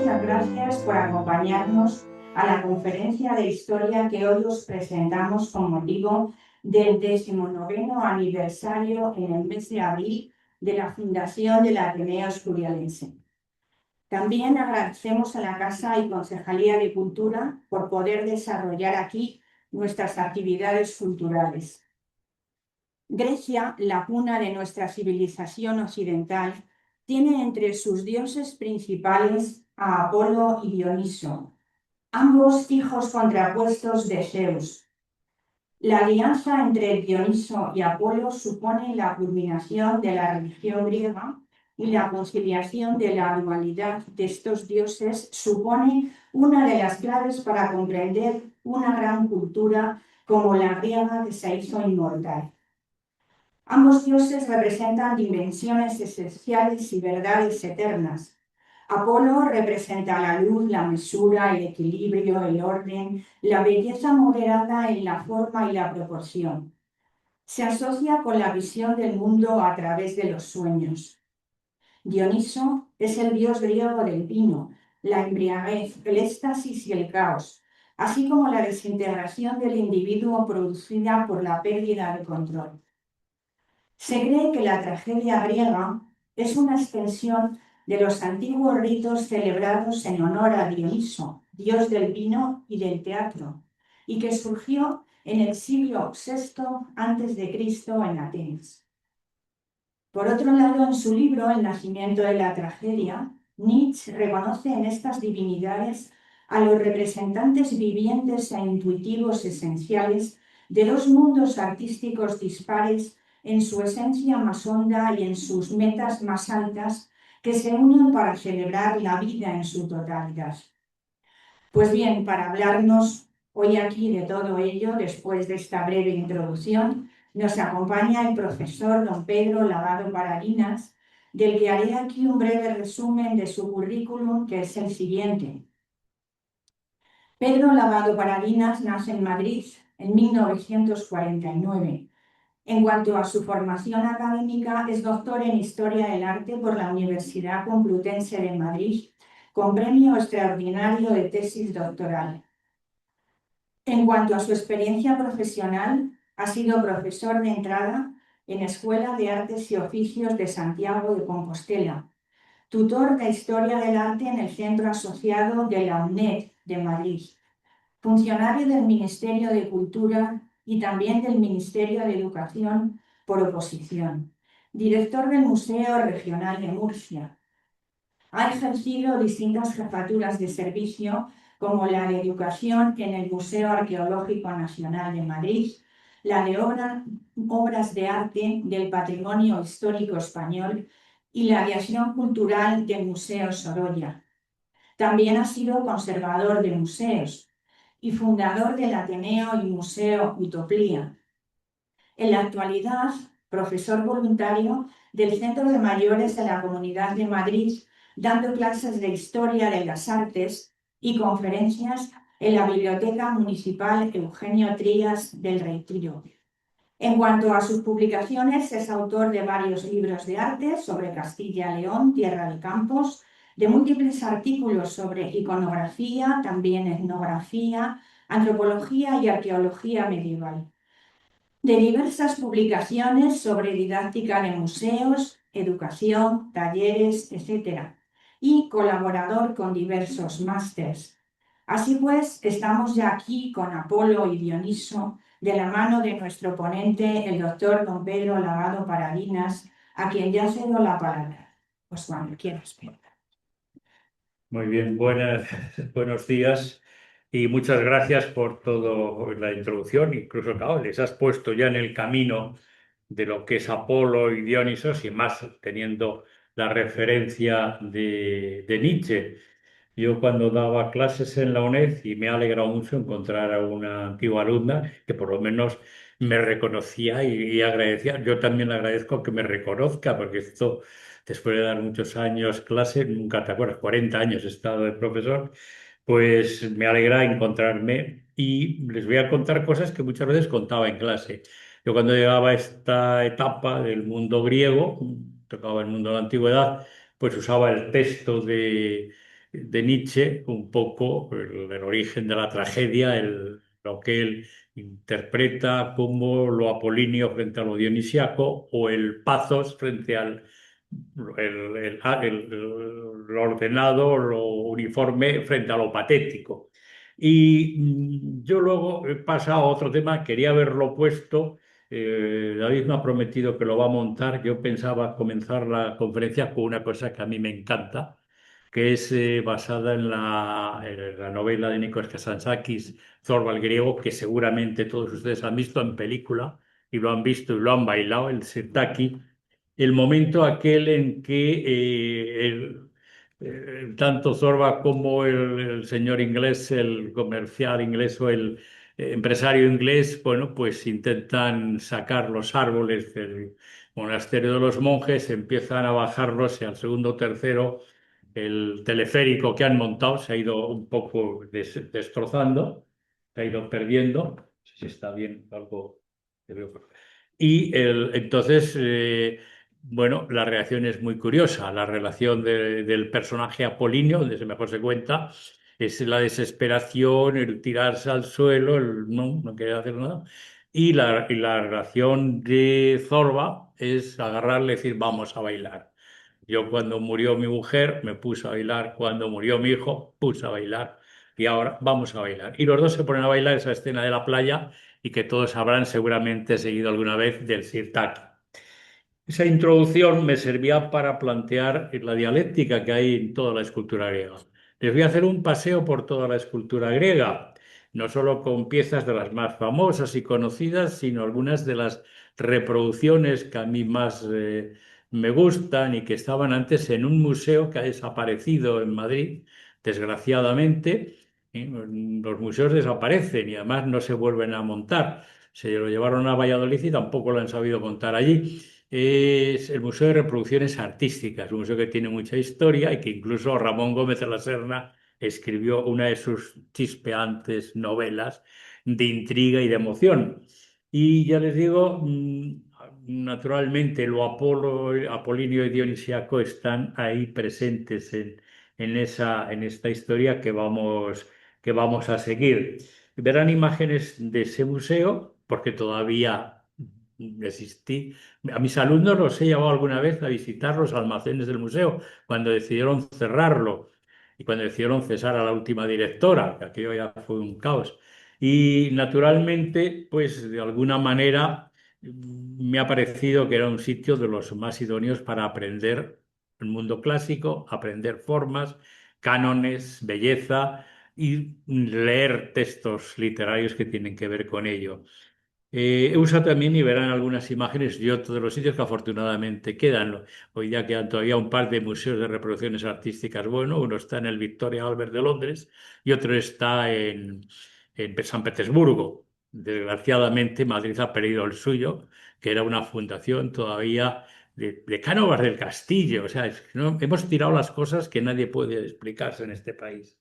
muchas gracias por acompañarnos a la conferencia de historia que hoy os presentamos con motivo del 19º aniversario en el mes de abril de la fundación del Ateneo Asturialense. También agradecemos a la Casa y Concejalía de Cultura por poder desarrollar aquí nuestras actividades culturales. Grecia, la cuna de nuestra civilización occidental, tiene entre sus dioses principales a Apolo y Dioniso, ambos hijos contrapuestos de Zeus. La alianza entre Dioniso y Apolo supone la culminación de la religión griega y la conciliación de la dualidad de estos dioses supone una de las claves para comprender una gran cultura como la griega que se hizo inmortal. Ambos dioses representan dimensiones esenciales y verdades eternas. Apolo representa la luz, la mesura, el equilibrio, el orden, la belleza moderada en la forma y la proporción. Se asocia con la visión del mundo a través de los sueños. Dioniso es el dios griego del vino, la embriaguez, el éxtasis y el caos, así como la desintegración del individuo producida por la pérdida de control. Se cree que la tragedia griega es una extensión de los antiguos ritos celebrados en honor a Dioniso, dios del vino y del teatro, y que surgió en el siglo VI a.C. en Atenas. Por otro lado, en su libro El nacimiento de la tragedia, Nietzsche reconoce en estas divinidades a los representantes vivientes e intuitivos esenciales de dos mundos artísticos dispares en su esencia más honda y en sus metas más altas, que se unen para celebrar la vida en su totalidad. Pues bien, para hablarnos hoy aquí de todo ello, después de esta breve introducción, nos acompaña el profesor don Pedro Lavado Paradinas, del que haré aquí un breve resumen de su currículum, que es el siguiente. Pedro Lavado Paradinas nace en Madrid en 1949. En cuanto a su formación académica, es doctor en Historia del Arte por la Universidad Complutense de Madrid, con premio extraordinario de tesis doctoral. En cuanto a su experiencia profesional, ha sido profesor de entrada en Escuela de Artes y Oficios de Santiago de Compostela, tutor de Historia del Arte en el Centro Asociado de la UNED de Madrid, funcionario del Ministerio de Cultura y también del Ministerio de Educación por oposición, director del Museo Regional de Murcia. Ha ejercido distintas jefaturas de servicio, como la de Educación en el Museo Arqueológico Nacional de Madrid, la de Obras de Arte del Patrimonio Histórico Español y la de Acción Cultural del Museo Sorolla. También ha sido conservador de museos y fundador del Ateneo y Museo Utopía. En la actualidad, profesor voluntario del Centro de Mayores de la Comunidad de Madrid, dando clases de Historia de las Artes y conferencias en la Biblioteca Municipal Eugenio Trías del Retiro. En cuanto a sus publicaciones, es autor de varios libros de arte sobre Castilla y León, Tierra de Campos, de múltiples artículos sobre iconografía, también etnografía, antropología y arqueología medieval, de diversas publicaciones sobre didáctica de museos, educación, talleres, etc., y colaborador con diversos másters. Así pues, estamos ya aquí con Apolo y Dioniso, de la mano de nuestro ponente, el doctor don Pedro Lavado Paradinas, a quien ya cedo la palabra. Pues cuando quieras, Pedro. Muy bien, buenos días y muchas gracias por toda la introducción. Incluso, claro, les has puesto ya en el camino de lo que es Apolo y Dionisos y más teniendo la referencia de Nietzsche. Yo cuando daba clases en la UNED y me ha alegrado mucho encontrar a una antigua alumna que por lo menos me reconocía y agradecía. Yo también le agradezco que me reconozca porque esto, después de dar muchos años clase, nunca te acuerdas, 40 años he estado de profesor, pues me alegra encontrarme y les voy a contar cosas que muchas veces contaba en clase. Yo cuando llegaba a esta etapa del mundo griego, tocaba el mundo de la antigüedad, pues usaba el texto de Nietzsche, un poco el origen de la tragedia, lo que él interpreta como lo apolíneo frente a lo dionisiaco o el pathos frente al lo ordenado, lo uniforme frente a lo patético. Y yo luego he pasado a otro tema, quería haberlo puesto. David me ha prometido que lo va a montar. Yo pensaba comenzar la conferencia con una cosa que a mí me encanta, que es basada en la novela de Nikos Kazantzakis, Zorba el griego, que seguramente todos ustedes han visto en película y lo han visto y lo han bailado, el Sirtaki, el momento aquel en que tanto Zorba como el señor inglés, el comercial inglés o el empresario inglés, bueno, pues intentan sacar los árboles del monasterio de los monjes, empiezan a bajarlos y al segundo o tercero el teleférico que han montado se ha ido un poco destrozando, se ha ido perdiendo. No sé si está bien algo que veo. Y entonces, bueno, la reacción es muy curiosa. La relación del personaje apolíneo, desde mejor se cuenta, es la desesperación, el tirarse al suelo, el no querer hacer nada. Y la relación de Zorba es agarrarle y decir, vamos a bailar. Yo cuando murió mi mujer me puse a bailar, cuando murió mi hijo puse a bailar y ahora vamos a bailar. Y los dos se ponen a bailar esa escena de la playa y que todos habrán seguramente seguido alguna vez del Sirtaki. Esa introducción me servía para plantear la dialéctica que hay en toda la escultura griega. Les voy a hacer un paseo por toda la escultura griega, no solo con piezas de las más famosas y conocidas, sino algunas de las reproducciones que a mí más me gustan y que estaban antes en un museo que ha desaparecido en Madrid, desgraciadamente. Los museos desaparecen y además no se vuelven a montar. Se lo llevaron a Valladolid y tampoco lo han sabido montar allí. Es el Museo de Reproducciones Artísticas, un museo que tiene mucha historia y que incluso Ramón Gómez de la Serna escribió una de sus chispeantes novelas de intriga y de emoción. Y ya les digo, naturalmente lo apolíneo y dionisíaco están ahí presentes en esta historia que vamos a seguir. Verán imágenes de ese museo, porque todavía existí. A mis alumnos los he llevado alguna vez a visitar los almacenes del museo cuando decidieron cerrarlo y cuando decidieron cesar a la última directora, que aquello ya fue un caos. Y naturalmente, pues de alguna manera me ha parecido que era un sitio de los más idóneos para aprender el mundo clásico, aprender formas, cánones, belleza y leer textos literarios que tienen que ver con ello. He usado también y verán algunas imágenes de otros de los sitios que afortunadamente quedan. Hoy día quedan todavía un par de museos de reproducciones artísticas. Bueno, uno está en el Victoria Albert de Londres y otro está en San Petersburgo. Desgraciadamente, Madrid ha perdido el suyo, que era una fundación todavía de Cánovas del Castillo. O sea, hemos tirado las cosas que nadie puede explicarse en este país.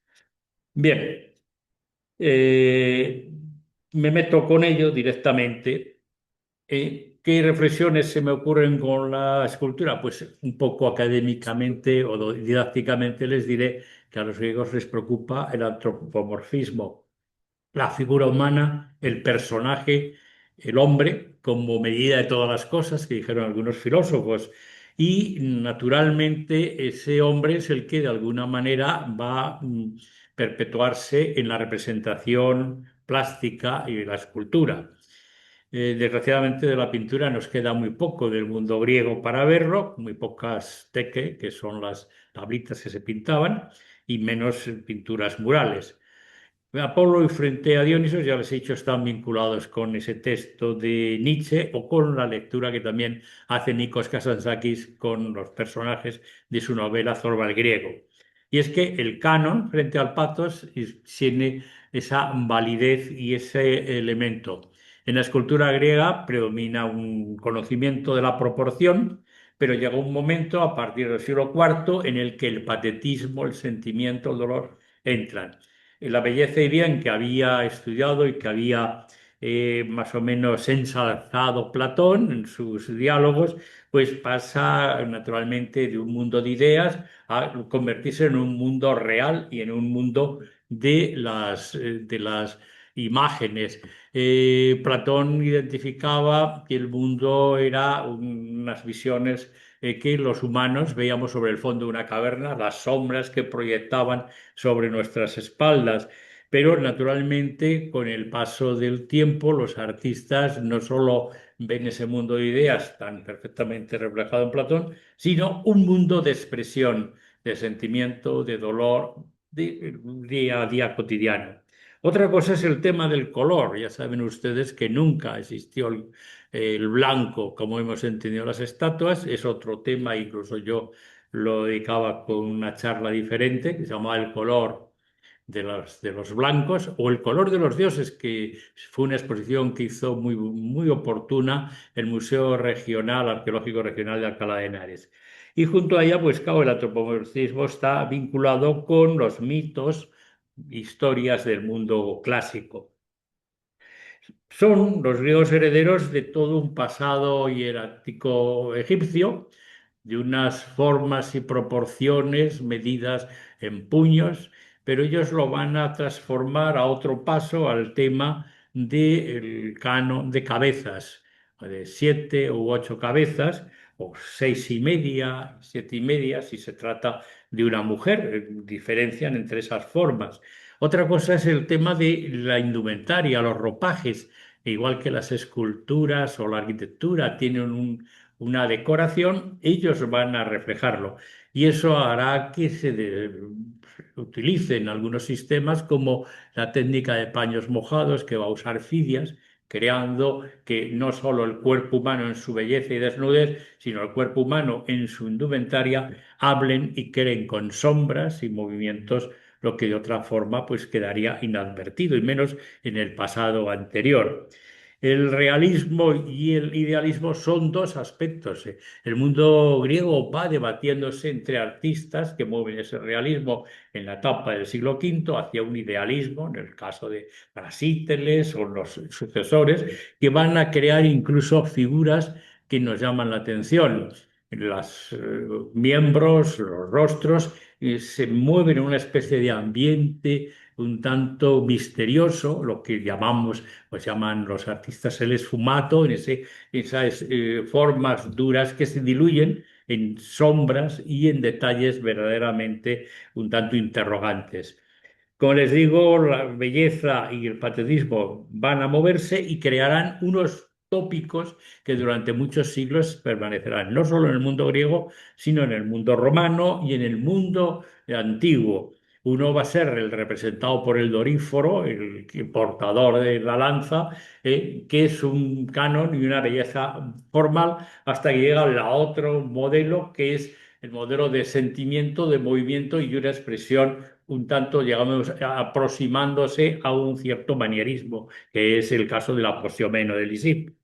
Bien. Eh, Me meto con ello directamente. ¿Qué reflexiones se me ocurren con la escultura? Pues un poco académicamente o didácticamente les diré que a los griegos les preocupa el antropomorfismo, la figura humana, el personaje, el hombre, como medida de todas las cosas, que dijeron algunos filósofos. Y naturalmente ese hombre es el que de alguna manera va a perpetuarse en la representación plástica y la escultura. Desgraciadamente de la pintura nos queda muy poco del mundo griego para verlo, muy pocas teque, que son las tablitas que se pintaban, y menos pinturas murales. Apolo y frente a Dionisos, ya les he dicho, están vinculados con ese texto de Nietzsche o con la lectura que también hace Nikos Kazantzakis con los personajes de su novela Zorba el griego. Y es que el canon frente al pathos tiene esa validez y ese elemento. En la escultura griega predomina un conocimiento de la proporción, pero llega un momento a partir del siglo IV en el que el patetismo, el sentimiento, el dolor entran. La belleza y bien que había estudiado y que había más o menos ensalzado Platón en sus diálogos, pues pasa naturalmente de un mundo de ideas a convertirse en un mundo real y en un mundo de las imágenes. Platón identificaba que el mundo era unas visiones que los humanos veíamos sobre el fondo de una caverna, las sombras que proyectaban sobre nuestras espaldas. Pero naturalmente, con el paso del tiempo, los artistas no solo ven ese mundo de ideas tan perfectamente reflejado en Platón, sino un mundo de expresión, de sentimiento, de dolor, de día a día cotidiano. Otra cosa es el tema del color. Ya saben ustedes que nunca existió el blanco como hemos entendido las estatuas. Es otro tema, incluso yo lo dedicaba con una charla diferente que se llamaba El color de los blancos o El color de los dioses, que fue una exposición que hizo muy oportuna el Museo Regional, Arqueológico Regional de Alcalá de Henares. Y junto a ella, pues claro, el antropomorfismo está vinculado con los mitos, historias del mundo clásico. Son los griegos herederos de todo un pasado hierático egipcio, de unas formas y proporciones medidas en puños, pero ellos lo van a transformar a otro paso al tema del canon de cabezas, de 7 u 8 cabezas, o 6 y media, 7 y media, si se trata de una mujer, diferencian entre esas formas. Otra cosa es el tema de la indumentaria, los ropajes, igual que las esculturas o la arquitectura tienen una decoración, ellos van a reflejarlo. Y eso hará que utilicen algunos sistemas como la técnica de paños mojados que va a usar Fidias, creando que no solo el cuerpo humano en su belleza y desnudez, sino el cuerpo humano en su indumentaria hablen y creen con sombras y movimientos, lo que de otra forma pues quedaría inadvertido y menos en el pasado anterior. El realismo y el idealismo son dos aspectos. El mundo griego va debatiéndose entre artistas que mueven ese realismo en la etapa del siglo V hacia un idealismo, en el caso de Prasíteles o los sucesores, que van a crear incluso figuras que nos llaman la atención. Los miembros, los rostros, se mueven en una especie de ambiente un tanto misterioso, lo que llamamos, pues llaman los artistas el esfumato, esas formas duras que se diluyen en sombras y en detalles verdaderamente un tanto interrogantes. Como les digo, la belleza y el patetismo van a moverse y crearán unos tópicos que durante muchos siglos permanecerán, no solo en el mundo griego, sino en el mundo romano y en el mundo antiguo. Uno va a ser el representado por el Doríforo, el portador de la lanza, que es un canon y una belleza formal, hasta que llega el otro modelo, que es el modelo de sentimiento, de movimiento y una expresión un tanto, digamos, aproximándose a un cierto manierismo, que es el caso de la Posiomeno de Lisipo.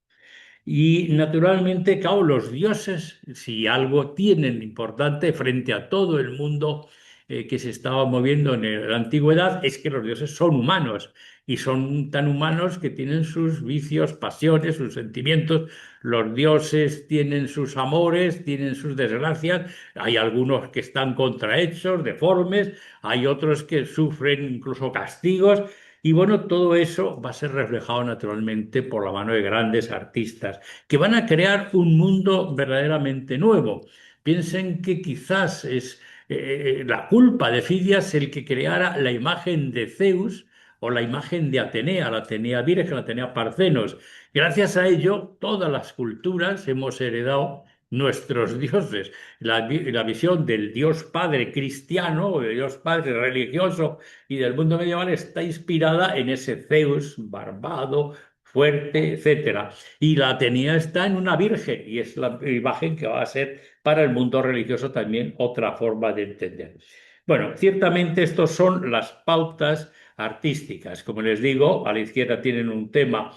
Y naturalmente, claro, los dioses, si algo tienen importante frente a todo el mundo que se estaba moviendo en la antigüedad, es que los dioses son humanos y son tan humanos que tienen sus vicios, pasiones, sus sentimientos. Los dioses tienen sus amores, tienen sus desgracias. Hay algunos que están contrahechos, deformes, hay otros que sufren incluso castigos. Y bueno, todo eso va a ser reflejado naturalmente por la mano de grandes artistas que van a crear un mundo verdaderamente nuevo. Piensen que quizás es la culpa de Fidias el que creara la imagen de Zeus o la imagen de Atenea, la Atenea Virgen, la Atenea Parcenos. Gracias a ello, todas las culturas hemos heredado nuestros dioses. La visión del Dios Padre cristiano, o del Dios Padre religioso y del mundo medieval está inspirada en ese Zeus barbado, fuerte, etcétera. Y la Atenea está en una virgen y es la imagen que va a ser para el mundo religioso también otra forma de entender. Bueno, ciertamente estos son las pautas artísticas. Como les digo, a la izquierda tienen un tema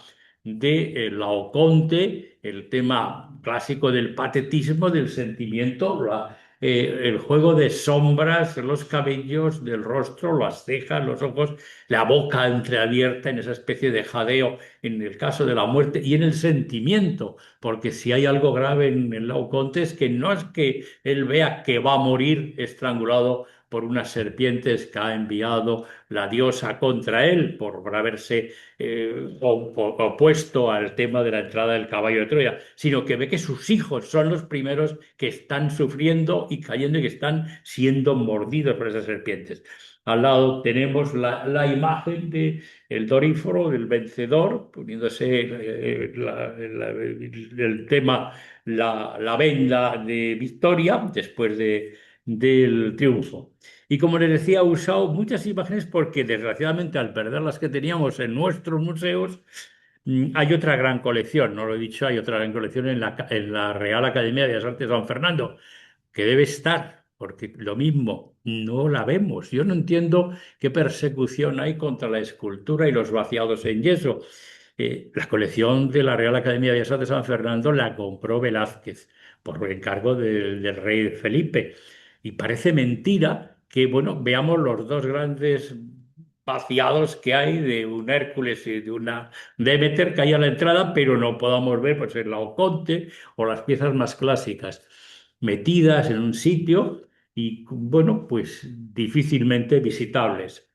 de Laoconte, el tema clásico del patetismo, del sentimiento, el juego de sombras, los cabellos del rostro, las cejas, los ojos, la boca entreabierta en esa especie de jadeo en el caso de la muerte y en el sentimiento, porque si hay algo grave en el Laocoonte es que no es que él vea que va a morir estrangulado por unas serpientes que ha enviado la diosa contra él por haberse opuesto al tema de la entrada del caballo de Troya, sino que ve que sus hijos son los primeros que están sufriendo y cayendo y que están siendo mordidos por esas serpientes. Al lado tenemos la imagen de el Doríforo, del vencedor, poniéndose el tema, la venda de victoria después del triunfo. Y como les decía, he usado muchas imágenes porque desgraciadamente al perder las que teníamos en nuestros museos, hay otra gran colección, no lo he dicho, hay otra gran colección en la Real Academia de Bellas Artes de San Fernando, que debe estar, porque lo mismo, no la vemos. Yo no entiendo qué persecución hay contra la escultura y los vaciados en yeso. La colección de la Real Academia de Bellas Artes de San Fernando la compró Velázquez por encargo del rey Felipe. Y parece mentira que, bueno, veamos los dos grandes vaciados que hay de un Hércules y de una Demeter que hay a la entrada, pero no podamos ver pues, el Laoconte o las piezas más clásicas metidas en un sitio y, bueno, pues difícilmente visitables.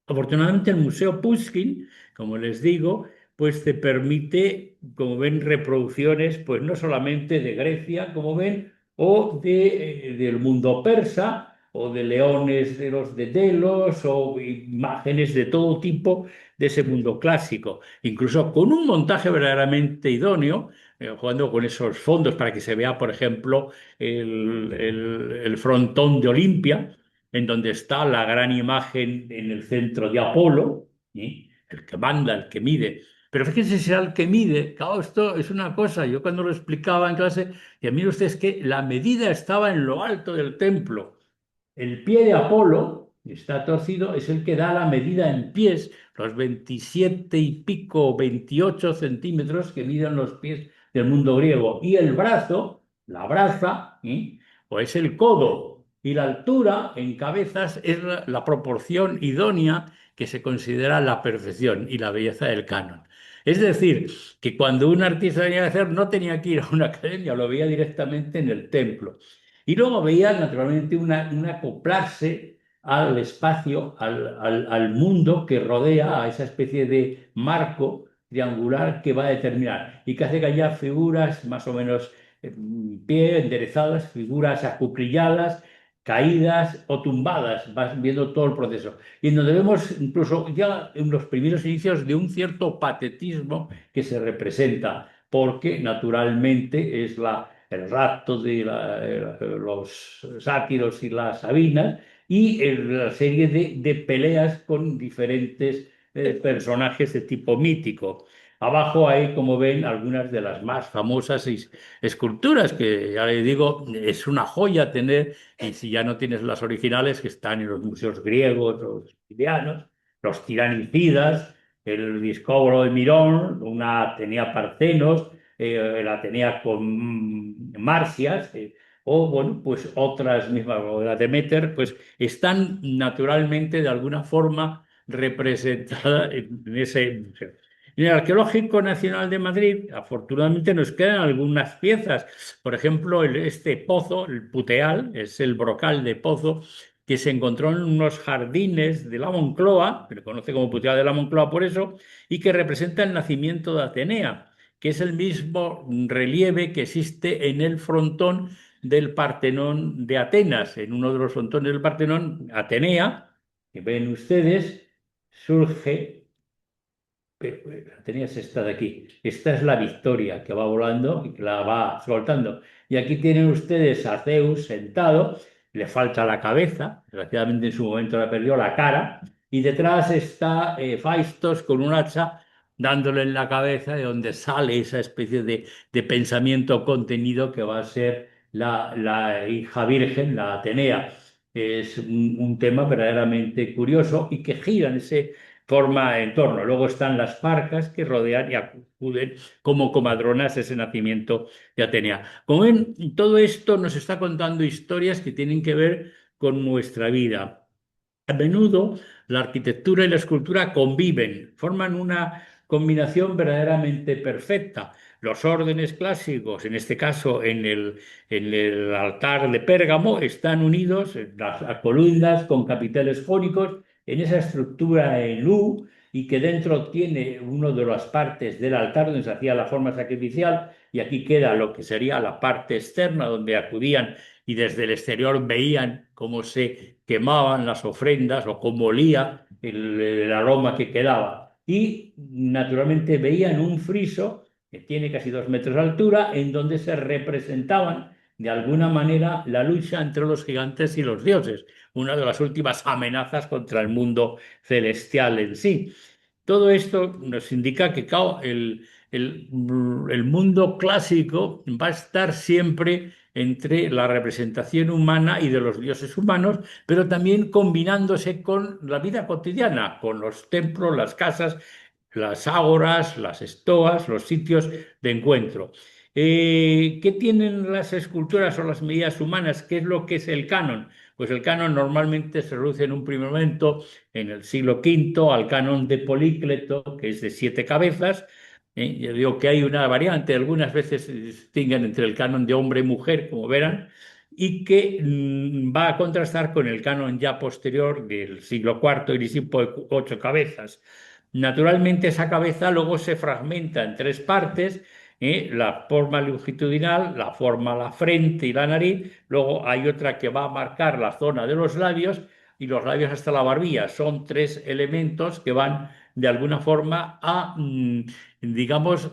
Afortunadamente, el Museo Pushkin, como les digo, pues te permite, como ven, reproducciones, pues no solamente de Grecia, como ven, o del mundo persa, o de leones de los de Delos, o imágenes de todo tipo de ese mundo clásico, incluso con un montaje verdaderamente idóneo, jugando con esos fondos para que se vea, por ejemplo, el frontón de Olimpia en donde está la gran imagen en el centro de Apolo, ¿sí? El que manda, el que mide. Pero fíjense si era el que mide, claro, esto es una cosa, yo cuando lo explicaba en clase, y miren ustedes que la medida estaba en lo alto del templo. El pie de Apolo, que está torcido, es el que da la medida en pies, los 27 y pico, 28 centímetros que miden los pies del mundo griego. Y el brazo, la braza, ¿sí? O es el codo. Y la altura en cabezas es la proporción idónea que se considera la perfección y la belleza del canon. Es decir, que cuando un artista venía a hacer no tenía que ir a una academia, lo veía directamente en el templo. Y luego veía naturalmente un acoplarse al espacio, al mundo que rodea a esa especie de marco triangular que va a determinar y que hace que haya figuras más o menos en pie, enderezadas, figuras acuclilladas, caídas o tumbadas, vas viendo todo el proceso. Y nos debemos incluso ya en los primeros inicios de un cierto patetismo que se representa, porque naturalmente es el rapto de los sátiros y las sabinas y la serie de peleas con diferentes personajes de tipo mítico. Abajo hay, como ven, algunas de las más famosas esculturas, que ya les digo, es una joya tener, y si ya no tienes las originales, que están en los museos griegos, los italianos, los tiranicidas, el Discobolo de Mirón, una tenía Parcenos, la tenía con Marcias, o bueno, pues otras mismas, o la Demeter, pues están naturalmente de alguna forma representadas en ese museo. En el Arqueológico Nacional de Madrid, afortunadamente, nos quedan algunas piezas. Por ejemplo, este pozo, el Puteal, es el brocal de pozo que se encontró en unos jardines de la Moncloa, que se conoce como Puteal de la Moncloa por eso, y que representa el nacimiento de Atenea, que es el mismo relieve que existe en el frontón del Partenón de Atenas. En uno de los frontones del Partenón, Atenea, que ven ustedes, surge. Tenías esta de aquí. Esta es la Victoria que va volando y que la va soltando. Y aquí tienen ustedes a Zeus sentado, le falta la cabeza, desgraciadamente en su momento le perdió la cara, y detrás está Faistos con un hacha dándole en la cabeza de donde sale esa especie de pensamiento contenido que va a ser la hija virgen, la Atenea. Es un tema verdaderamente curioso y que gira en ese forma entorno. Luego están las parcas que rodean y acuden como comadronas a ese nacimiento de Atenea. Como ven, todo esto nos está contando historias que tienen que ver con nuestra vida. A menudo la arquitectura y la escultura conviven, forman una combinación verdaderamente perfecta. Los órdenes clásicos, en este caso en el altar de Pérgamo, están unidos, las columnas con capiteles jónicos, en esa estructura en U, y que dentro tiene una de las partes del altar donde se hacía la forma sacrificial, y aquí queda lo que sería la parte externa donde acudían y desde el exterior veían cómo se quemaban las ofrendas o cómo olía el aroma que quedaba. Y naturalmente veían un friso que tiene casi 2 metros de altura, en donde se representaban de alguna manera la lucha entre los gigantes y los dioses, una de las últimas amenazas contra el mundo celestial en sí. Todo esto nos indica que claro, el mundo clásico va a estar siempre entre la representación humana y de los dioses humanos, pero también combinándose con la vida cotidiana, con los templos, las casas, las ágoras, las estoas, los sitios de encuentro. ¿Qué tienen las esculturas o las medidas humanas? ¿Qué es lo que es el canon? Pues el canon normalmente se reduce en un primer momento, en el siglo V, al canon de Polícleto, que es de 7 cabezas. Yo digo que hay una variante, algunas veces se distinguen entre el canon de hombre y mujer, como verán, y que va a contrastar con el canon ya posterior del siglo IV, Irisipo, de 8 cabezas. Naturalmente, esa cabeza luego se fragmenta en 3 partes, la forma longitudinal, la forma la frente y la nariz, luego hay otra que va a marcar la zona de los labios y los labios hasta la barbilla. Son 3 elementos que van de alguna forma a, digamos,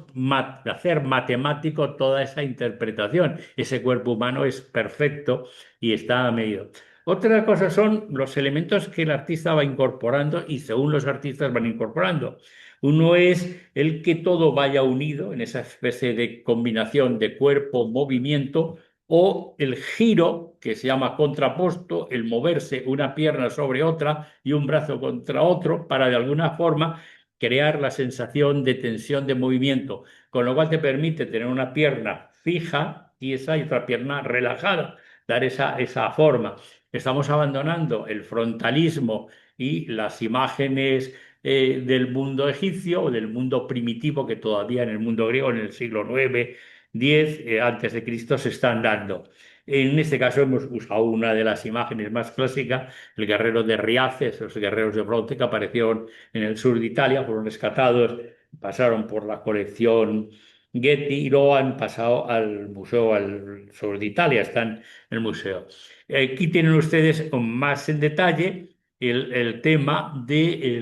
hacer matemático toda esa interpretación. Ese cuerpo humano es perfecto y está medido. Otra cosa son los elementos que el artista va incorporando y según los artistas van incorporando. Uno es el que todo vaya unido en esa especie de combinación de cuerpo, movimiento, o el giro, que se llama contraposto, el moverse una pierna sobre otra y un brazo contra otro para de alguna forma crear la sensación de tensión de movimiento, con lo cual te permite tener una pierna fija y esa y otra pierna relajada, dar esa forma. Estamos abandonando el frontalismo y las imágenes del mundo egipcio o del mundo primitivo que todavía en el mundo griego en el siglo IX, X antes de Cristo se están dando. En este caso hemos usado una de las imágenes más clásicas, el guerrero de Riaces, los guerreros de bronce que aparecieron en el sur de Italia, fueron rescatados, pasaron por la colección Getty y luego han pasado al museo al sur de Italia, están en el museo. Aquí tienen ustedes más en detalle el tema de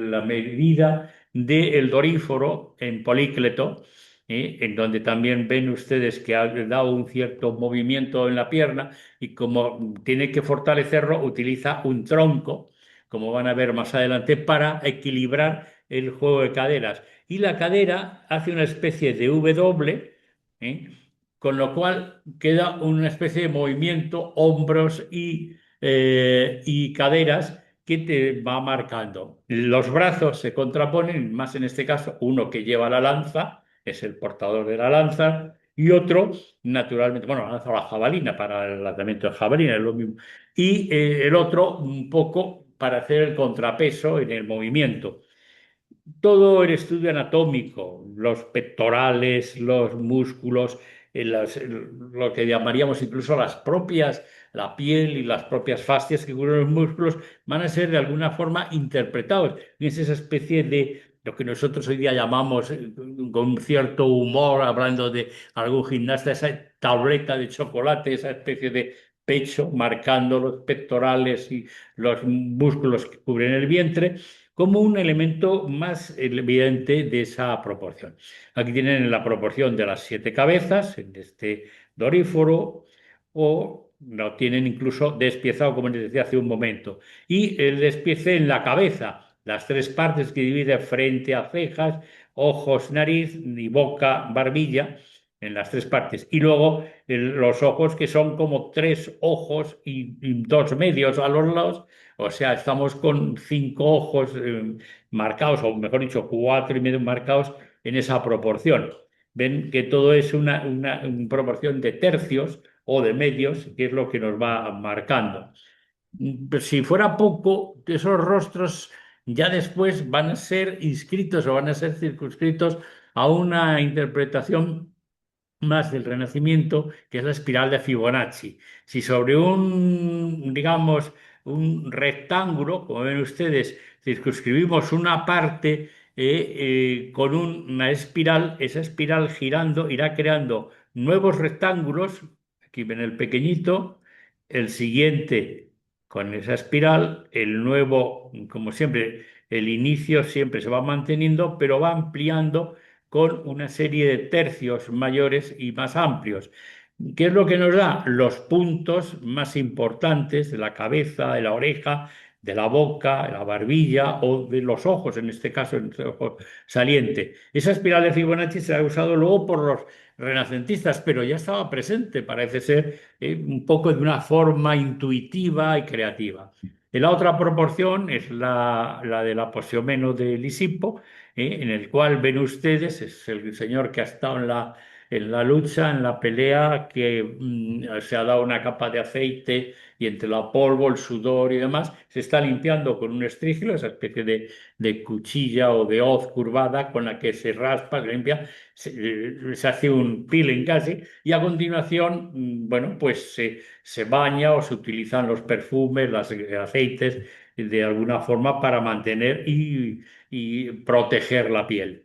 la medida del doríforo en Polícleto, en donde también ven ustedes que ha dado un cierto movimiento en la pierna y como tiene que fortalecerlo, utiliza un tronco, como van a ver más adelante, para equilibrar el juego de caderas. Y la cadera hace una especie de W, ¿eh? Con lo cual queda una especie de movimiento, hombros y caderas que te va marcando. Los brazos se contraponen, más en este caso, uno que lleva la lanza, es el portador de la lanza, y otro, naturalmente, bueno, la lanza o la jabalina para el lanzamiento de jabalina, es lo mismo, y el otro un poco para hacer el contrapeso en el movimiento. Todo el estudio anatómico, los pectorales, los músculos, lo que llamaríamos incluso la piel y las propias fascias que cubren los músculos, van a ser de alguna forma interpretados. Es esa especie de lo que nosotros hoy día llamamos, con cierto humor, hablando de algún gimnasta, esa tableta de chocolate, esa especie de pecho marcando los pectorales y los músculos que cubren el vientre como un elemento más evidente de esa proporción. Aquí tienen la proporción de las 7 cabezas en este doríforo, o lo tienen incluso despiezado, como les decía hace un momento. Y el despiece en la cabeza, las 3 partes que divide frente a cejas, ojos, nariz y boca, barbilla. en las tres partes. Y luego los ojos, que son como tres ojos y dos medios a los lados. O sea, estamos con cinco ojos marcados, o mejor dicho, cuatro y medio marcados en esa proporción. Ven que todo es una proporción de tercios o de medios, que es lo que nos va marcando. Si fuera poco, esos rostros ya después van a ser inscritos o van a ser circunscritos a una interpretación más del Renacimiento, que es la espiral de Fibonacci. Si sobre digamos, un rectángulo, como ven ustedes, circunscribimos una parte con una espiral, esa espiral girando irá creando nuevos rectángulos. Aquí ven el pequeñito, el siguiente con esa espiral, el nuevo, como siempre, el inicio siempre se va manteniendo, pero va ampliando con una serie de tercios mayores y más amplios. ¿Qué es lo que nos da? Los puntos más importantes de la cabeza, de la oreja, de la boca, de la barbilla o de los ojos, en este caso, en el ojo saliente. Esa espiral de Fibonacci se ha usado luego por los renacentistas, pero ya estaba presente, parece ser, un poco de una forma intuitiva y creativa. Y la otra proporción es la de la Posiomeno de Lisipo, en el cual ven ustedes, es el señor que ha estado en la lucha, en la pelea, que se ha dado una capa de aceite y entre la polvo, el sudor y demás, se está limpiando con un estrígilo, esa especie de cuchilla o de hoz curvada con la que se raspa, se limpia, se hace un peeling casi, y a continuación, bueno, pues se baña o se utilizan los perfumes, los aceites, de alguna forma para mantener y proteger la piel.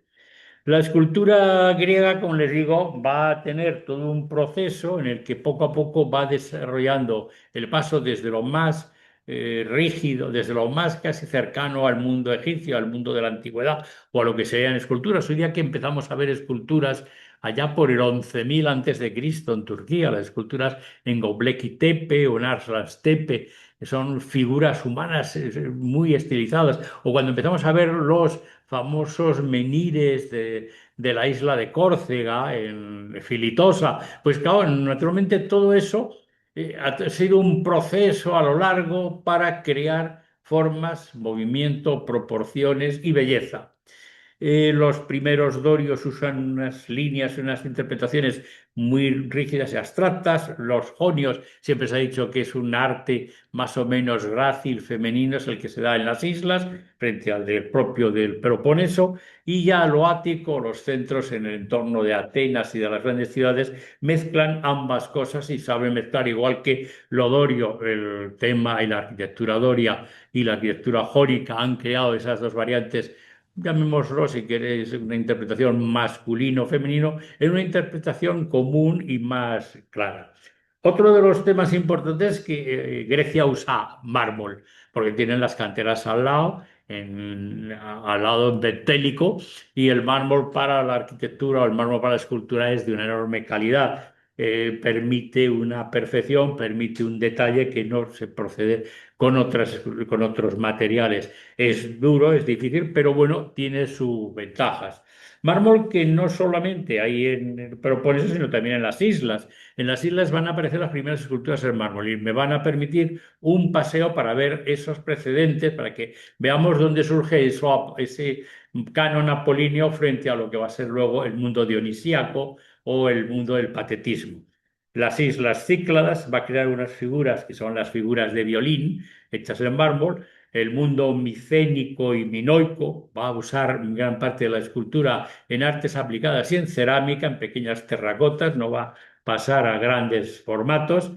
La escultura griega, como les digo, va a tener todo un proceso en el que poco a poco va desarrollando el paso desde lo más rígido, desde lo más casi cercano al mundo egipcio, al mundo de la antigüedad o a lo que serían esculturas. Hoy día que empezamos a ver esculturas allá por el 11.000 antes de Cristo en Turquía, las esculturas en Göbekli Tepe o en Arslan Tepe, que son figuras humanas muy estilizadas. O cuando empezamos a ver los famosos menires de la isla de Córcega, en Filitosa. Pues claro, naturalmente todo eso ha sido un proceso a lo largo para crear formas, movimiento, proporciones y belleza. Los primeros dorios usan unas líneas, unas interpretaciones muy rígidas y abstractas. Los jonios, siempre se ha dicho que es un arte más o menos grácil, femenino, es el que se da en las islas, frente al propio del Peloponeso. Y ya lo ático, los centros en el entorno de Atenas y de las grandes ciudades, mezclan ambas cosas y saben mezclar, igual que lo dorio, el tema y la arquitectura doria y la arquitectura jónica han creado esas dos variantes, llamémoslo si queréis, una interpretación masculino-femenino, en una interpretación común y más clara. Otro de los temas importantes es que Grecia usa mármol, porque tienen las canteras al lado, al lado betélico, y el mármol para la arquitectura o el mármol para la escultura es de una enorme calidad. Permite una perfección, permite un detalle que no se procede con otros materiales. Es duro, es difícil, pero bueno, tiene sus ventajas. Mármol que no solamente hay en el Peloponeso, sino también en las islas. En las islas van a aparecer las primeras esculturas en mármol y me van a permitir un paseo para ver esos precedentes, para que veamos dónde surge ese canon apolíneo frente a lo que va a ser luego el mundo dionisíaco o el mundo del patetismo. Las islas Cícladas va a crear unas figuras que son las figuras de violín hechas en mármol. El mundo micénico y minoico va a usar gran parte de la escultura en artes aplicadas y en cerámica, en pequeñas terracotas, no va a pasar a grandes formatos.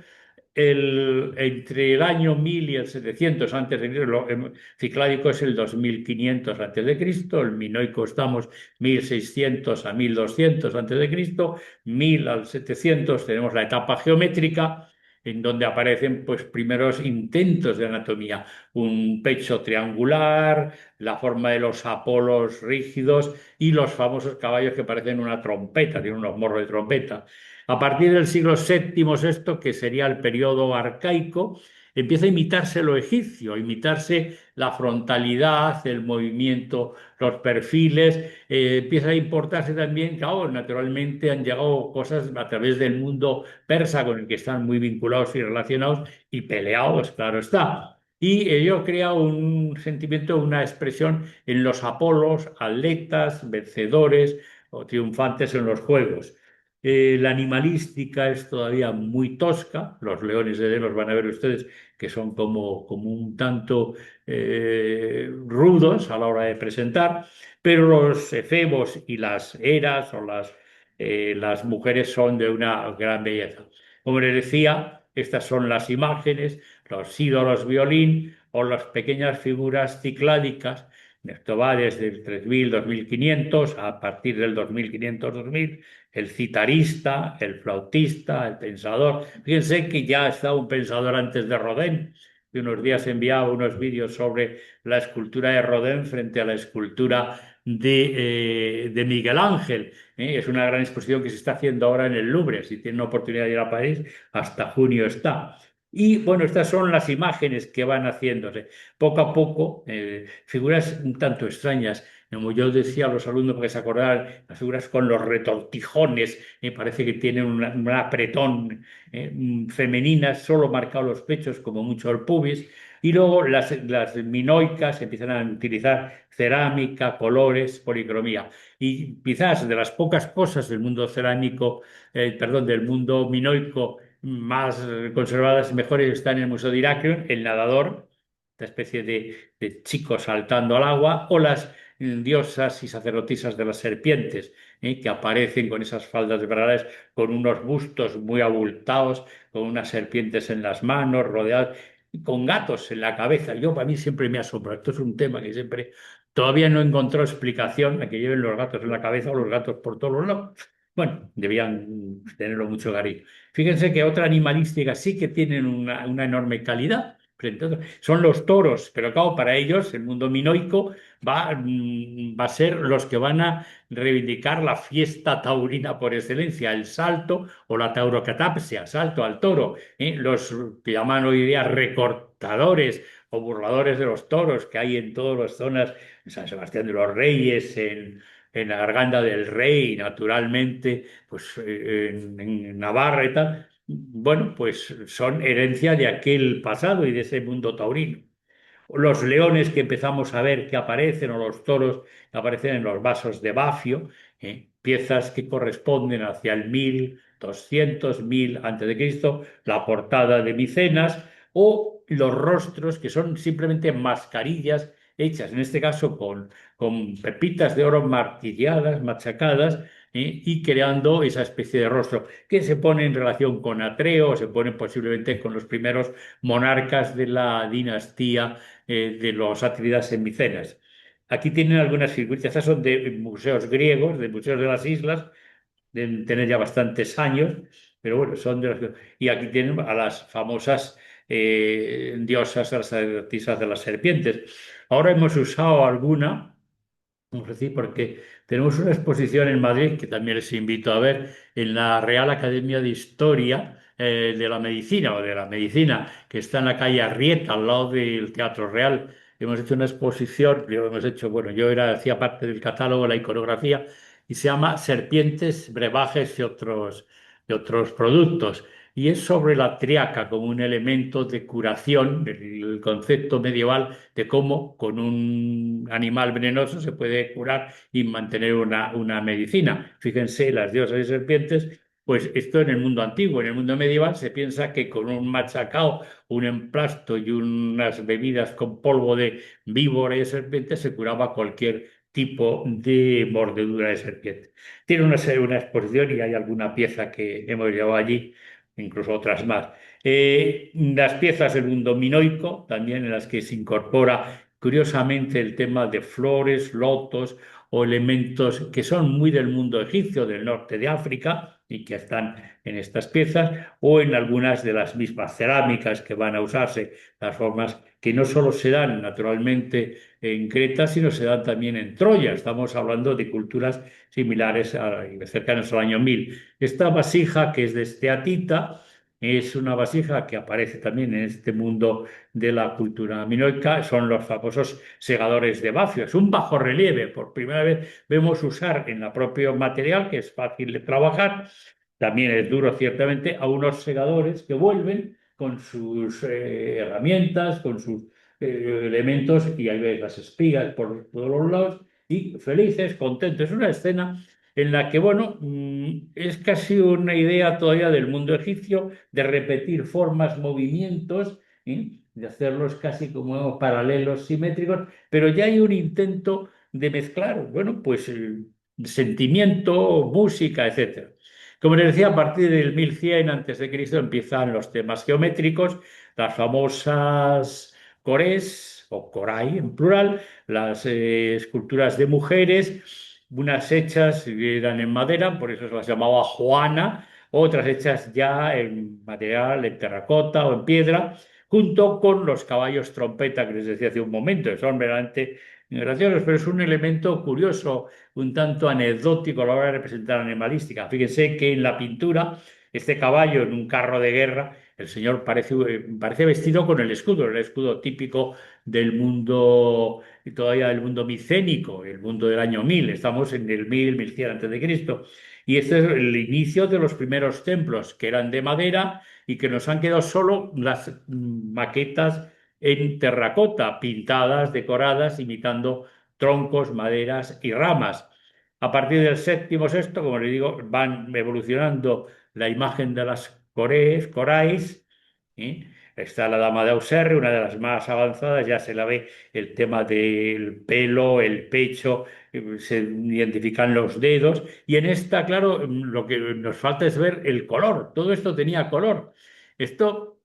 Entre el año 1000 y el 700 antes de Cristo, el cicládico es el 2500 antes de Cristo, el minoico estamos 1600 a 1200 antes de Cristo, 1000 al 700 tenemos la etapa geométrica, en donde aparecen pues primeros intentos de anatomía, un pecho triangular, la forma de los apolos rígidos y los famosos caballos que parecen una trompeta, tienen unos morros de trompeta. A partir del siglo VII, sexto, que sería el periodo arcaico, empieza a imitarse lo egipcio, a imitarse la frontalidad, el movimiento, los perfiles, empieza a importarse también, claro, naturalmente han llegado cosas a través del mundo persa con el que están muy vinculados y relacionados y peleados, claro está. Y ello crea un sentimiento, una expresión en los Apolos, atletas, vencedores o triunfantes en los juegos. La animalística es todavía muy tosca. Los leones de Delos van a ver ustedes que son como un tanto rudos a la hora de presentar, pero los efebos y las eras o las mujeres son de una gran belleza. Como les decía, estas son las imágenes, los ídolos violín o las pequeñas figuras cicládicas. Esto va desde el 3000, 2500, a partir del 2500, 2000, el citarista, el flautista, el pensador. Fíjense que ya estaba un pensador antes de Rodin, que unos días enviaba unos vídeos sobre la escultura de Rodin frente a la escultura de Miguel Ángel. Es una gran exposición que se está haciendo ahora en el Louvre. Si tienen la oportunidad de ir a París, hasta junio está. Y bueno, estas son las imágenes que van haciéndose. Poco a poco, figuras un tanto extrañas. Como yo decía a los alumnos para que se acordaran, las figuras con los retortijones, parece que tienen un apretón femeninas, solo marcados los pechos, como mucho el pubis. Y luego las minoicas empiezan a utilizar cerámica, colores, policromía. Y quizás de las pocas cosas del mundo cerámico, perdón, del mundo minoico más conservadas y mejores están en el Museo de Heraclión, el nadador, esta especie de chico saltando al agua, o las diosas y sacerdotisas de las serpientes, que aparecen con esas faldas de bragas, con unos bustos muy abultados, con unas serpientes en las manos, rodeadas, y con gatos en la cabeza. Yo, para mí siempre me asombra. Esto es un tema que siempre todavía no encontró explicación a que lleven los gatos en la cabeza o los gatos por todos los lados. Bueno, debían tenerlo mucho cariño. Fíjense que otra animalística sí que tienen una enorme calidad. Son los toros, pero claro, para ellos el mundo minoico va a ser los que van a reivindicar la fiesta taurina por excelencia, el salto o la taurocatapsia, salto al toro. Los que llaman hoy día recortadores o burladores de los toros que hay en todas las zonas, en San Sebastián de los Reyes, en la Garganta del Rey, naturalmente, pues en Navarra y tal, bueno, pues son herencia de aquel pasado y de ese mundo taurino. Los leones que empezamos a ver que aparecen o los toros que aparecen en los vasos de Bafio, piezas que corresponden hacia el 1200, 1000 antes de Cristo, la portada de Micenas o los rostros que son simplemente mascarillas hechas, en este caso con pepitas de oro martilladas, machacadas, y creando esa especie de rostro que se pone en relación con Atreo, se pone posiblemente con los primeros monarcas de la dinastía de los Atridas en Micenas. Aquí tienen algunas figuritas, estas son de museos griegos, de museos de las islas, deben tener ya bastantes años, pero bueno, son de las... Y aquí tienen a las famosas diosas, a las sacerdotisas de las serpientes. Ahora hemos usado alguna, vamos a decir, porque tenemos una exposición en Madrid que también les invito a ver, en la Real Academia de Historia de la Medicina o de la Medicina, que está en la calle Arrieta, al lado del Teatro Real. Hemos hecho una exposición, hemos hecho, bueno, hacía parte del catálogo, la iconografía, y se llama Serpientes, Brebajes y otros productos. Y es sobre la triaca como un elemento de curación, el concepto medieval de cómo con un animal venenoso se puede curar y mantener una medicina. Fíjense, las diosas y serpientes, pues esto en el mundo antiguo, en el mundo medieval se piensa que con un machacao, un emplasto y unas bebidas con polvo de víbora y de serpiente se curaba cualquier tipo de mordedura de serpiente. Tiene una exposición y hay alguna pieza que hemos llevado allí, incluso otras más. Las piezas del mundo minoico, también en las que se incorpora curiosamente el tema de flores, lotos o elementos que son muy del mundo egipcio, del norte de África y que están en estas piezas, o en algunas de las mismas cerámicas que van a usarse, las formas que no solo se dan naturalmente en Creta, sino se dan también en Troya. Estamos hablando de culturas similares cercanas al año 1000. Esta vasija, que es de esteatita, es una vasija que aparece también en este mundo de la cultura minoica, son los famosos segadores de bafio. Es un bajo relieve, por primera vez vemos usar en el propio material, que es fácil de trabajar, también es duro ciertamente, a unos segadores que vuelven con sus herramientas, con sus elementos, y ahí ves las espigas por todos los lados, y felices, contentos. Es una escena en la que, bueno, es casi una idea todavía del mundo egipcio de repetir formas, movimientos, de hacerlos casi como paralelos, simétricos, pero ya hay un intento de mezclar, bueno, pues sentimiento, música, etcétera. Como les decía, a partir del 1100 antes de Cristo empiezan los temas geométricos, las famosas corés o coray en plural, las esculturas de mujeres, unas hechas eran en madera, por eso se las llamaba Juana, otras hechas ya en material, en terracota o en piedra, junto con los caballos trompeta que les decía hace un momento, que son verdaderamente graciosos, pero es un elemento curioso, un tanto anecdótico a la hora de representar animalística. Fíjense que en la pintura, este caballo en un carro de guerra, el señor parece vestido con el escudo típico del mundo, todavía del mundo micénico, el mundo del año 1000. Estamos en el 1100 antes de Cristo. Y este es el inicio de los primeros templos, que eran de madera y que nos han quedado solo las maquetas en terracota, pintadas, decoradas, imitando troncos, maderas y ramas. A partir del séptimo, sexto, como les digo, van evolucionando la imagen de las coráis. ¿Eh? Está la dama de Auxerre, una de las más avanzadas, ya se la ve el tema del pelo, el pecho, se identifican los dedos. Y en esta, claro, lo que nos falta es ver el color. Todo esto tenía color. Esto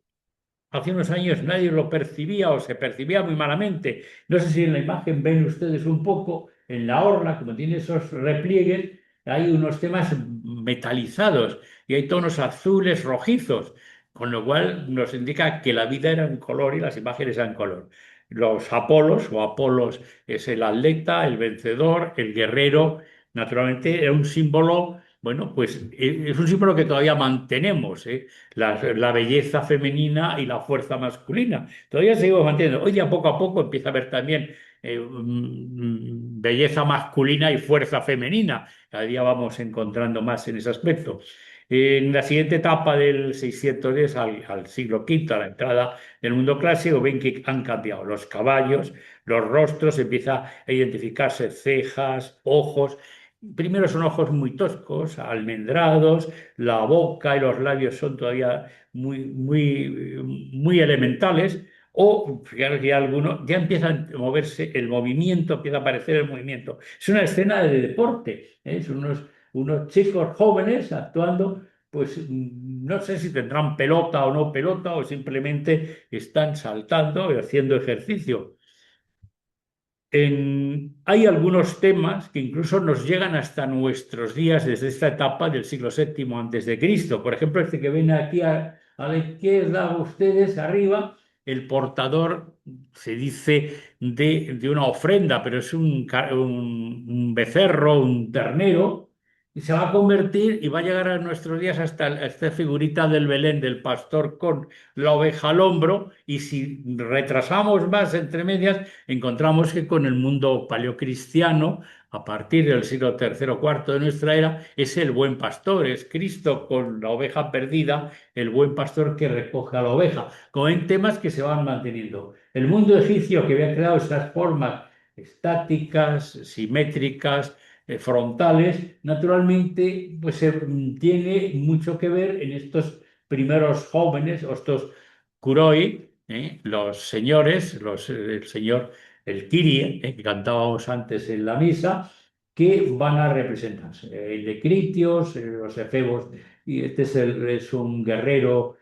hace unos años nadie lo percibía o se percibía muy malamente. No sé si en la imagen ven ustedes un poco, en la orla, como tiene esos repliegues, hay unos temas metalizados y hay tonos azules, rojizos, con lo cual nos indica que la vida era en color y las imágenes eran en color. Los Apolos o Apolos es el atleta, el vencedor, el guerrero, naturalmente era un símbolo. Bueno, pues es un símbolo que todavía mantenemos, ¿eh? La belleza femenina y la fuerza masculina. Todavía seguimos manteniendo. Hoy día poco a poco empieza a haber también belleza masculina y fuerza femenina. Cada día vamos encontrando más en ese aspecto. En la siguiente etapa del 610 al siglo V, a la entrada del mundo clásico, ven que han cambiado los caballos, los rostros, empieza a identificarse cejas, ojos. Primero son ojos muy toscos, almendrados, la boca y los labios son todavía muy elementales, o fijaros que ya algunos ya empiezan a moverse, el movimiento, empieza a aparecer el movimiento. Es una escena de deporte, ¿eh? Son unos chicos jóvenes actuando, pues no sé si tendrán pelota o no pelota, o simplemente están saltando y haciendo ejercicio. Hay algunos temas que incluso nos llegan hasta nuestros días desde esta etapa del siglo VII antes de Cristo. Por ejemplo, este que ven aquí a la izquierda, ustedes arriba, el portador se dice de una ofrenda, pero es un becerro, un ternero, y se va a convertir y va a llegar a nuestros días hasta esta figurita del Belén, del pastor con la oveja al hombro, y si retrasamos más entre medias, encontramos que con el mundo paleocristiano, a partir del siglo III o IV de nuestra era, es el buen pastor, es Cristo con la oveja perdida, el buen pastor que recoge a la oveja, como en temas que se van manteniendo. El mundo egipcio que había creado esas formas estáticas, simétricas, frontales, naturalmente, pues tiene mucho que ver en estos primeros jóvenes, o estos kuroi, los señores, el señor, el Kyrie, que cantábamos antes en la misa, que van a representarse. El de Critios, los efebos, y este es un guerrero,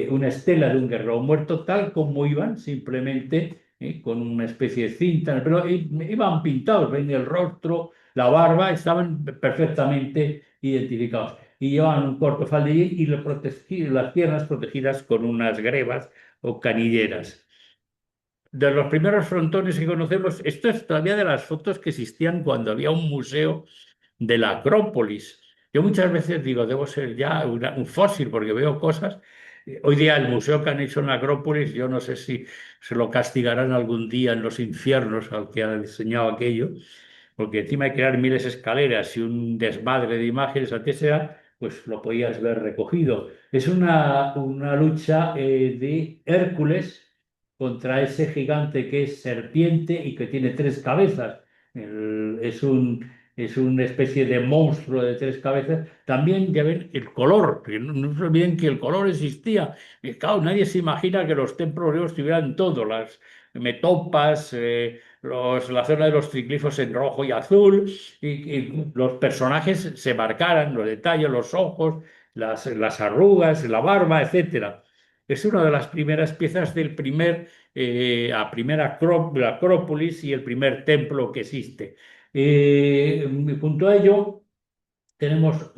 una estela de un guerrero muerto, tal como iban, simplemente con una especie de cinta, pero iban pintados, ven el rostro, la barba, estaban perfectamente identificados. Y llevaban un corto faldellín y las piernas protegidas con unas grebas o canilleras. De los primeros frontones que conocemos, esto es todavía de las fotos que existían cuando había un museo de la Acrópolis. Yo muchas veces digo, debo ser ya un fósil porque veo cosas. Hoy día el museo que han hecho en la Acrópolis, yo no sé si se lo castigarán algún día en los infiernos al que ha diseñado aquello, porque encima hay que crear miles de escaleras y un desmadre de imágenes, antes era, pues lo podías ver recogido. Es una lucha de Hércules contra ese gigante que es serpiente y que tiene tres cabezas. Es una especie de monstruo de tres cabezas. También, ya ven, el color, que no se olviden que el color existía. Y claro, nadie se imagina que los templos griegos tuvieran todo, las metopas, la zona de los triglifos en rojo y azul, y los personajes se marcaran, los detalles, los ojos, las arrugas, la barba, etcétera. Es una de las primeras piezas del la primera la Acrópolis y el primer templo que existe. Junto a ello tenemos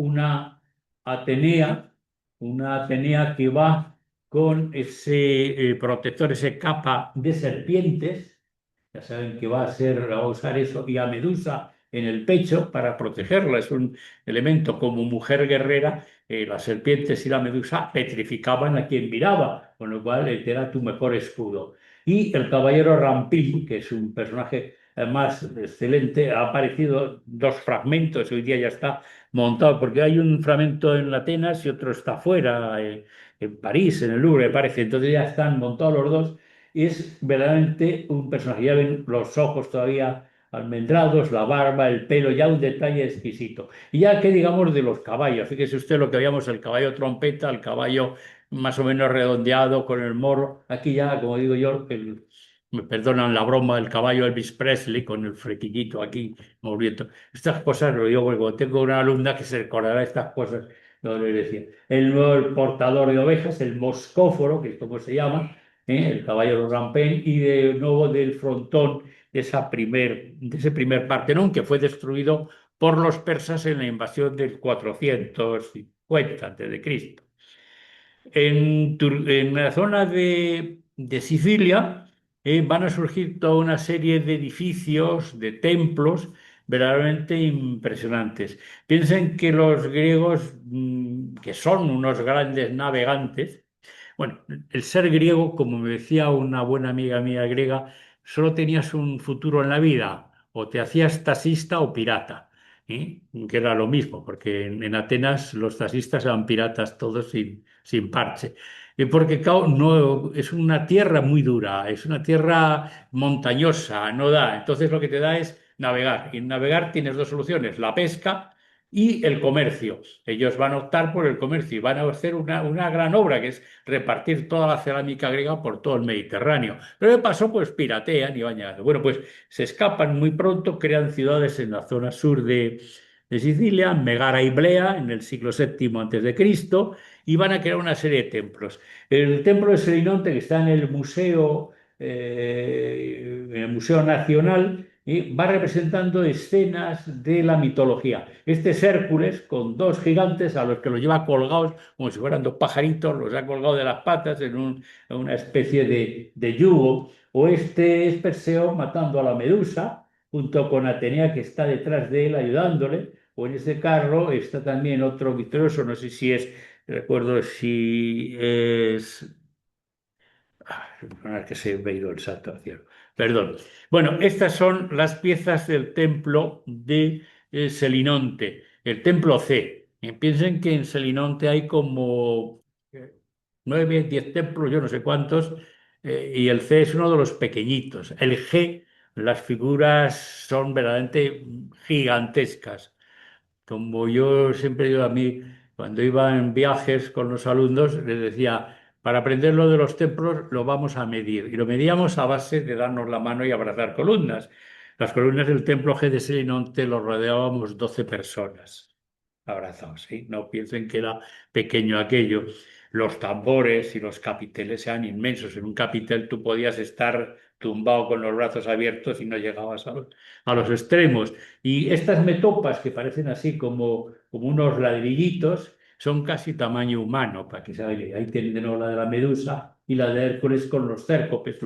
Atenea, una Atenea que va con ese protector, ese capa de serpientes. Ya saben que va a usar eso, y a Medusa en el pecho para protegerla. Es un elemento como mujer guerrera. Las serpientes y la Medusa petrificaban a quien miraba, con lo cual era tu mejor escudo. Y el caballero Rampín, que es un personaje más excelente, ha aparecido dos fragmentos, hoy día ya está montado, porque hay un fragmento en Atenas y otro está fuera, en París, en el Louvre, me parece. Entonces ya están montados los dos y es verdaderamente un personaje. Ya ven los ojos todavía almendrados, la barba, el pelo, ya un detalle exquisito. Y ya que digamos de los caballos, fíjese usted lo que veíamos, el caballo trompeta, el caballo más o menos redondeado con el morro. Aquí ya, como digo yo, me perdonan la broma, el caballo Elvis Presley con el frequillito aquí moviendo. Estas cosas lo digo porque cuando tengo una alumna que se recordará estas cosas, no le decía. El portador de ovejas, el moscóforo, que es como se llama, el caballo Rampén, y de nuevo del frontón de ese primer Partenón que fue destruido por los persas en la invasión del 450 a.C. En la zona de Sicilia van a surgir toda una serie de edificios, de templos verdaderamente impresionantes. Piensen que los griegos, que son unos grandes navegantes, bueno, el ser griego, como me decía una buena amiga mía griega, solo tenías un futuro en la vida, o te hacías taxista o pirata, que era lo mismo, porque en Atenas los taxistas eran piratas todos sin parche. Porque claro, no, es una tierra muy dura, es una tierra montañosa, no da. Entonces lo que te da es navegar. Y en navegar tienes dos soluciones, la pesca y el comercio. Ellos van a optar por el comercio y van a hacer una gran obra, que es repartir toda la cerámica griega por todo el Mediterráneo. Pero de paso, pues piratean y van llegando. Bueno, pues se escapan muy pronto, crean ciudades en la zona sur de Sicilia, Megara y Blea, en el siglo VII antes de Cristo, y van a crear una serie de templos. El templo de Selinonte, que está en el Museo Nacional, va representando escenas de la mitología. Este es Hércules con dos gigantes a los que los lleva colgados, como si fueran dos pajaritos, los ha colgado de las patas en una especie de yugo. O este es Perseo matando a la Medusa, junto con Atenea que está detrás de él ayudándole. O en ese carro está también otro victorioso, no sé si es, recuerdo si es que se me ha ido el salto al cielo. Perdón. Bueno, estas son las piezas del templo de Selinonte, el templo C. Piensen que en Selinonte hay como 9, 10 templos, yo no sé cuántos, y el C es uno de los pequeñitos. El G, las figuras son verdaderamente gigantescas. Como yo siempre digo a mí, cuando iba en viajes con los alumnos, les decía, para aprender lo de los templos lo vamos a medir. Y lo medíamos a base de darnos la mano y abrazar columnas. Las columnas del templo G de Selinonte lo rodeábamos 12 personas abrazados, ¿sí? No piensen que era pequeño aquello. Los tambores y los capiteles eran inmensos. En un capitel tú podías estar tumbado con los brazos abiertos y no llegabas a los extremos. Y estas metopas que parecen así como unos ladrillitos son casi tamaño humano, para que se vea. Ahí tienen de nuevo la de la Medusa y la de Hércules con los cércopes,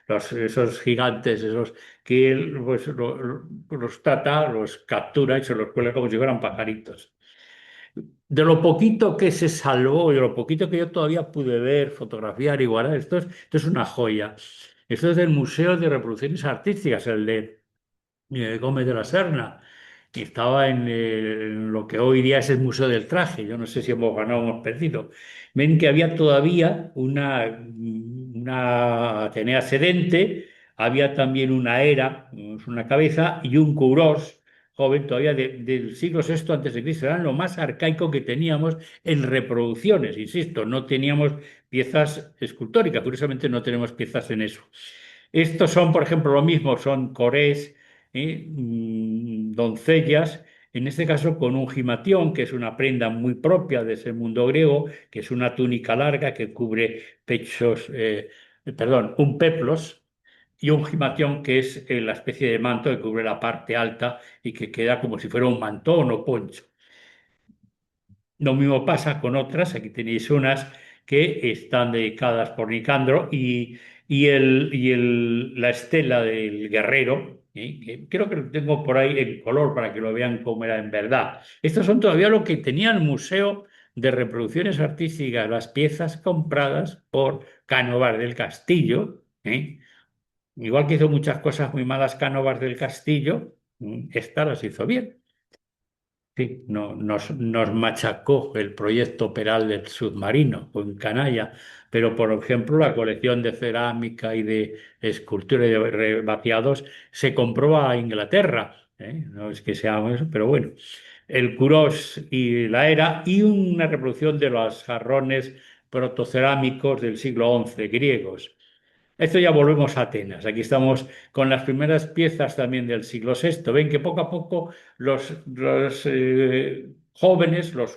esos gigantes, esos que él pues, los trata, los captura y se los cuelga como si fueran pajaritos. De lo poquito que se salvó y de lo poquito que yo todavía pude ver, fotografiar y guardar, esto es una joya. Esto es del Museo de Reproducciones Artísticas, el de Gómez de la Serna, que estaba en lo que hoy día es el Museo del Traje. Yo no sé si hemos ganado o hemos perdido. Ven que había todavía una Atenea sedente, había también una era, una cabeza, y un curós joven todavía del siglo VI antes de Cristo. Eran lo más arcaico que teníamos en reproducciones, insisto, no teníamos piezas escultóricas, curiosamente no tenemos piezas en eso. Estos son, por ejemplo, lo mismo, son corés, doncellas, en este caso con un gimatión, que es una prenda muy propia de ese mundo griego, que es una túnica larga que cubre pechos, perdón, un peplos, y un gimatión, que es la especie de manto que cubre la parte alta y que queda como si fuera un mantón o poncho. Lo mismo pasa con otras, aquí tenéis unas que están dedicadas por Nicandro la estela del guerrero, que creo que lo tengo por ahí en color para que lo vean cómo era en verdad. Estos son todavía lo que tenía el Museo de Reproducciones Artísticas, las piezas compradas por Cánovas del Castillo. Igual que hizo muchas cosas muy malas Cánovas del Castillo, esta las hizo bien. Sí, nos machacó el proyecto Peral del submarino con canalla, pero por ejemplo la colección de cerámica y de escultura y de vaciados se compró a Inglaterra, ¿eh? No es que sea eso, pero bueno. El Curós y la Era y una reproducción de los jarrones protocerámicos del siglo XI griegos. Esto ya volvemos a Atenas. Aquí estamos con las primeras piezas también del siglo VI. Ven que poco a poco los jóvenes, los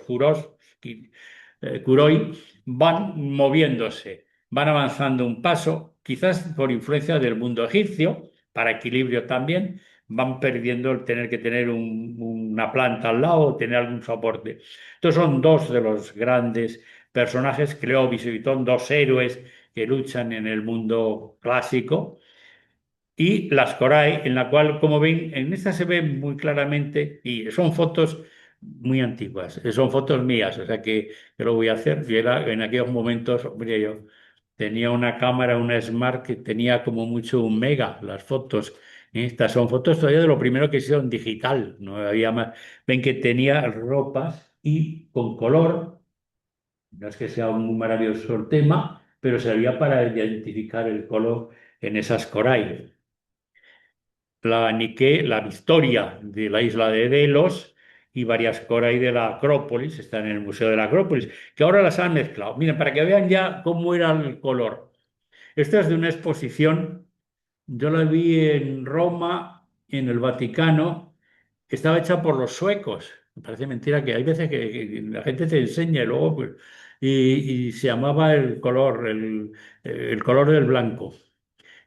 curoi, van moviéndose, van avanzando un paso, quizás por influencia del mundo egipcio, para equilibrio también, van perdiendo el tener que tener una planta al lado, tener algún soporte. Estos son dos de los grandes personajes, Cleobis y Bitón, dos héroes que luchan en el mundo clásico, y las Corae, en la cual, como ven, en esta se ve muy claramente, y son fotos muy antiguas, son fotos mías, o sea que lo voy a hacer. En aquellos momentos, hombre, yo tenía una cámara, una Smart, que tenía como mucho 1 mega las fotos. Estas son fotos todavía de lo primero que hicieron digital, no había más. Ven que tenía ropas y con color. No es que sea un maravilloso el tema, pero servía para identificar el color en esas corales. La Nike, la Victoria de la isla de Delos y varias coray de la Acrópolis, están en el Museo de la Acrópolis, que ahora las han mezclado. Miren, para que vean ya cómo era el color. Esta es de una exposición, yo la vi en Roma, en el Vaticano, estaba hecha por los suecos. Me parece mentira que hay veces que la gente te enseña y luego, pues, y se llamaba el color del blanco.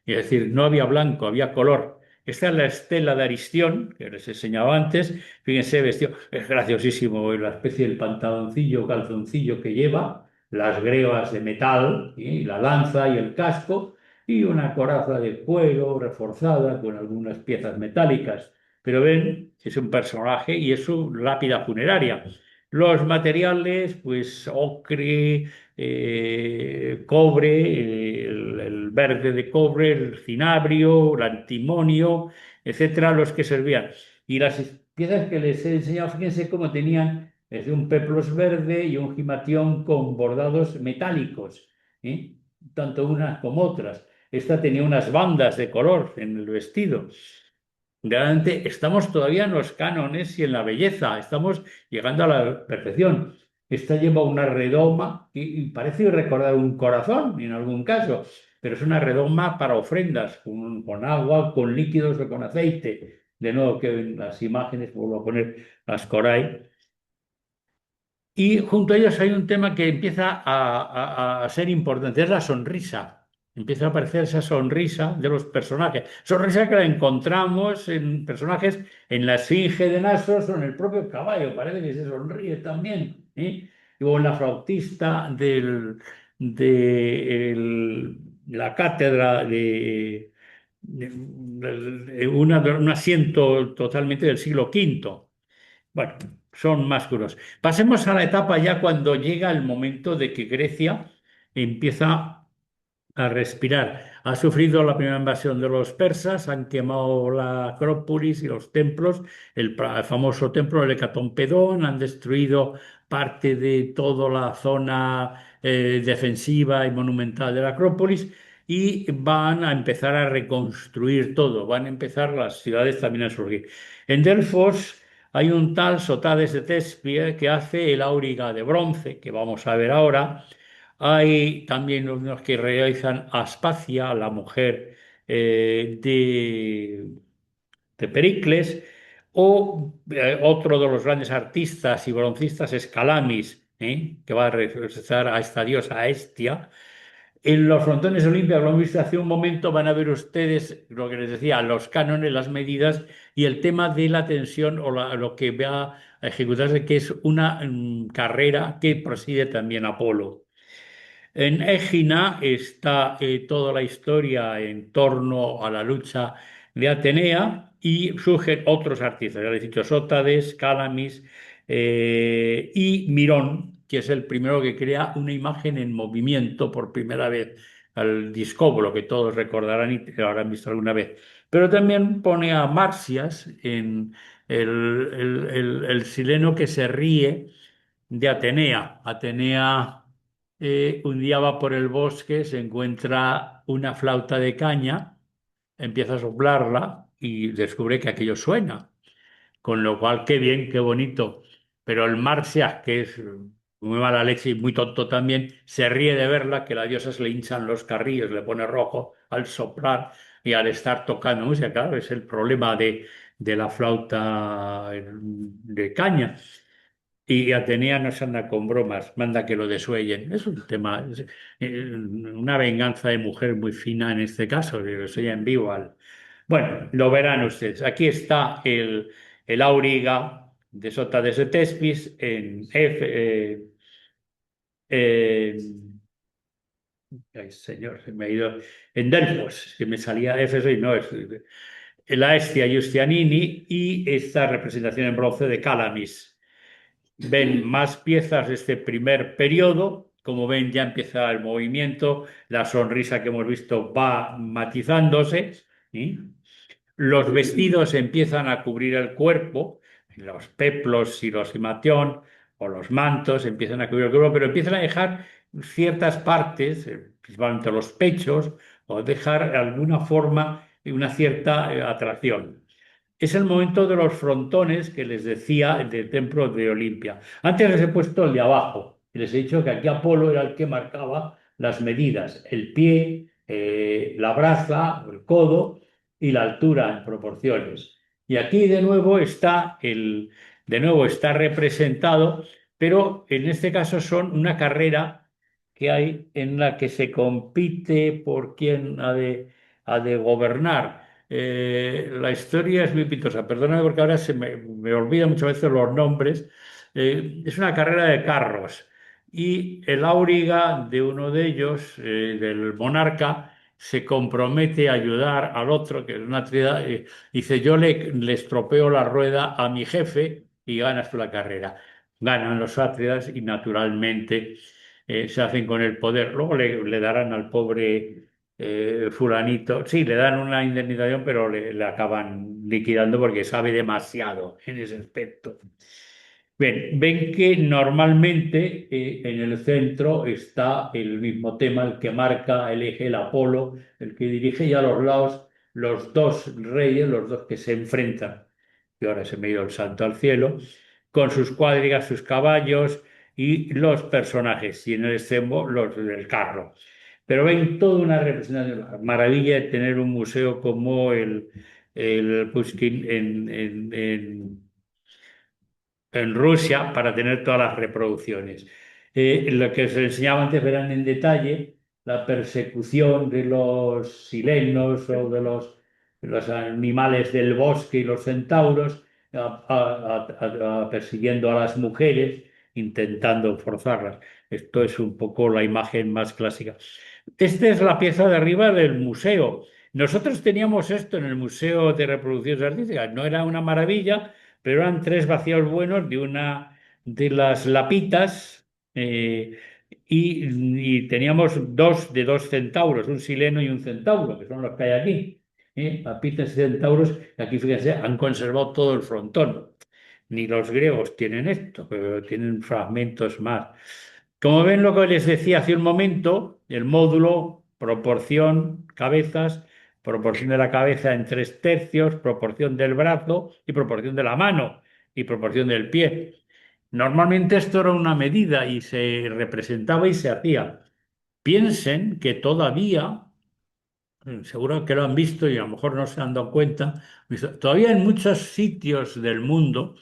Es decir, no había blanco, había color. Esta es la estela de Aristión, que les enseñaba antes. Fíjense, vestido, es graciosísimo la especie del pantaloncillo, calzoncillo que lleva, las grebas de metal, y la lanza y el casco, y una coraza de cuero reforzada con algunas piezas metálicas. Pero ven, es un personaje y es su lápida funeraria. Los materiales, pues ocre, cobre, el verde de cobre, el cinabrio, el antimonio, etcétera, los que servían. Y las piezas que les he enseñado, fíjense cómo tenían desde un peplos verde y un gimatión con bordados metálicos, ¿eh? Tanto unas como otras. Esta tenía unas bandas de color en el vestido. Realmente estamos todavía en los cánones y en la belleza, estamos llegando a la perfección. Esta lleva una redoma y parece recordar un corazón en algún caso, pero es una redoma para ofrendas, con agua, con líquidos o con aceite. De nuevo, que en las imágenes vuelvo a poner las coray. Y junto a ellos hay un tema que empieza a ser importante, es la sonrisa. Empieza a aparecer esa sonrisa de los personajes. Sonrisa que la encontramos en personajes en la Esfinge de Nasos o en el propio caballo, parece que se sonríe también, ¿eh? O en la flautista de la cátedra un asiento totalmente del siglo V. Bueno, son más duros. Pasemos a la etapa ya cuando llega el momento de que Grecia empieza a respirar. Ha sufrido la primera invasión de los persas, han quemado la Acrópolis y los templos, el famoso templo del Hecatompedón, han destruido parte de toda la zona defensiva y monumental de la Acrópolis y van a empezar a reconstruir todo, van a empezar las ciudades también a surgir. En Delfos hay un tal Sotades de Tespia que hace el auriga de bronce, que vamos a ver ahora. Hay también unos que realizan Aspasia, la mujer de Pericles, o otro de los grandes artistas y broncistas es Calamis, que va a representar a esta diosa Hestia. En los frontones de Olimpia, lo hemos visto hace un momento, van a ver ustedes lo que les decía, los cánones, las medidas y el tema de la tensión o lo que va a ejecutarse, que es una carrera que preside también Apolo. En Égina está toda la historia en torno a la lucha de Atenea y surgen otros artistas, ya les he dicho, Sótades, Cálamis y Mirón, que es el primero que crea una imagen en movimiento por primera vez, al discóbolo, que todos recordarán y lo habrán visto alguna vez. Pero también pone a Marsias, en el sileno que se ríe de Atenea. Atenea un día va por el bosque, se encuentra una flauta de caña, empieza a soplarla y descubre que aquello suena. Con lo cual, qué bien, qué bonito. Pero el Marcias, que es muy mala leche y muy tonto también, se ríe de verla, que la diosa se le hinchan los carrillos, le pone rojo al soplar y al estar tocando música. Claro, es el problema de la flauta de caña. Y Atenea no se anda con bromas, manda que lo desuellen. Es un tema, una venganza de mujer muy fina en este caso, que lo soy en vivo. Bueno, lo verán ustedes. Aquí está el auriga de Sota de Tespis en ay, señor, se me ha ido. En Delfos, que me salía Éfeso y no es. La Estia Giustianini y esta representación en bronce de Calamis. Ven más piezas de este primer periodo. Como ven, ya empieza el movimiento, la sonrisa que hemos visto va matizándose. ¿Sí? Los vestidos empiezan a cubrir el cuerpo, los peplos y los himatión o los mantos empiezan a cubrir el cuerpo, pero empiezan a dejar ciertas partes, principalmente los pechos, o dejar alguna forma una cierta atracción. Es el momento de los frontones que les decía del templo de Olimpia. Antes les he puesto el de abajo y les he dicho que aquí Apolo era el que marcaba las medidas, el pie, la braza, el codo y la altura en proporciones. Y aquí de nuevo está representado, pero en este caso son una carrera que hay en la que se compite por quién ha de gobernar. La historia es muy pitosa, perdóname porque ahora me olvidan muchas veces los nombres. Es una carrera de carros y el auriga de uno de ellos, del monarca, se compromete a ayudar al otro, que es una trinidad, dice, yo le estropeo la rueda a mi jefe y ganas tú la carrera. Ganan los átridas y naturalmente se hacen con el poder. Luego le darán al pobre fulanito, sí, le dan una indemnización, pero le acaban liquidando porque sabe demasiado en ese aspecto. Ven que normalmente en el centro está el mismo tema, el que marca el eje, el Apolo, el que dirige, y a los lados los dos reyes, los dos que se enfrentan, y ahora se me ha ido el santo al cielo, con sus cuadrigas, sus caballos y los personajes, y en el extremo los del carro. Pero ven toda una representación, la maravilla de tener un museo como el Pushkin en Rusia para tener todas las reproducciones. Lo que os enseñaba antes verán en detalle la persecución de los sirenos o de los animales del bosque y los centauros, persiguiendo a las mujeres, intentando forzarlas. Esto es un poco la imagen más clásica. Esta es la pieza de arriba del museo. Nosotros teníamos esto en el Museo de Reproducciones Artísticas. No era una maravilla, pero eran tres vacíos buenos de una de las lapitas eh, y teníamos dos de dos centauros, un sileno y un centauro, que son los que hay aquí. Lapitas y centauros, que aquí, fíjense, han conservado todo el frontón. Ni los griegos tienen esto, pero tienen fragmentos más. Como ven lo que les decía hace un momento, el módulo, proporción, cabezas, proporción de la cabeza en tres tercios, proporción del brazo y proporción de la mano y proporción del pie. Normalmente esto era una medida y se representaba y se hacía. Piensen que todavía, seguro que lo han visto y a lo mejor no se han dado cuenta, todavía en muchos sitios del mundo,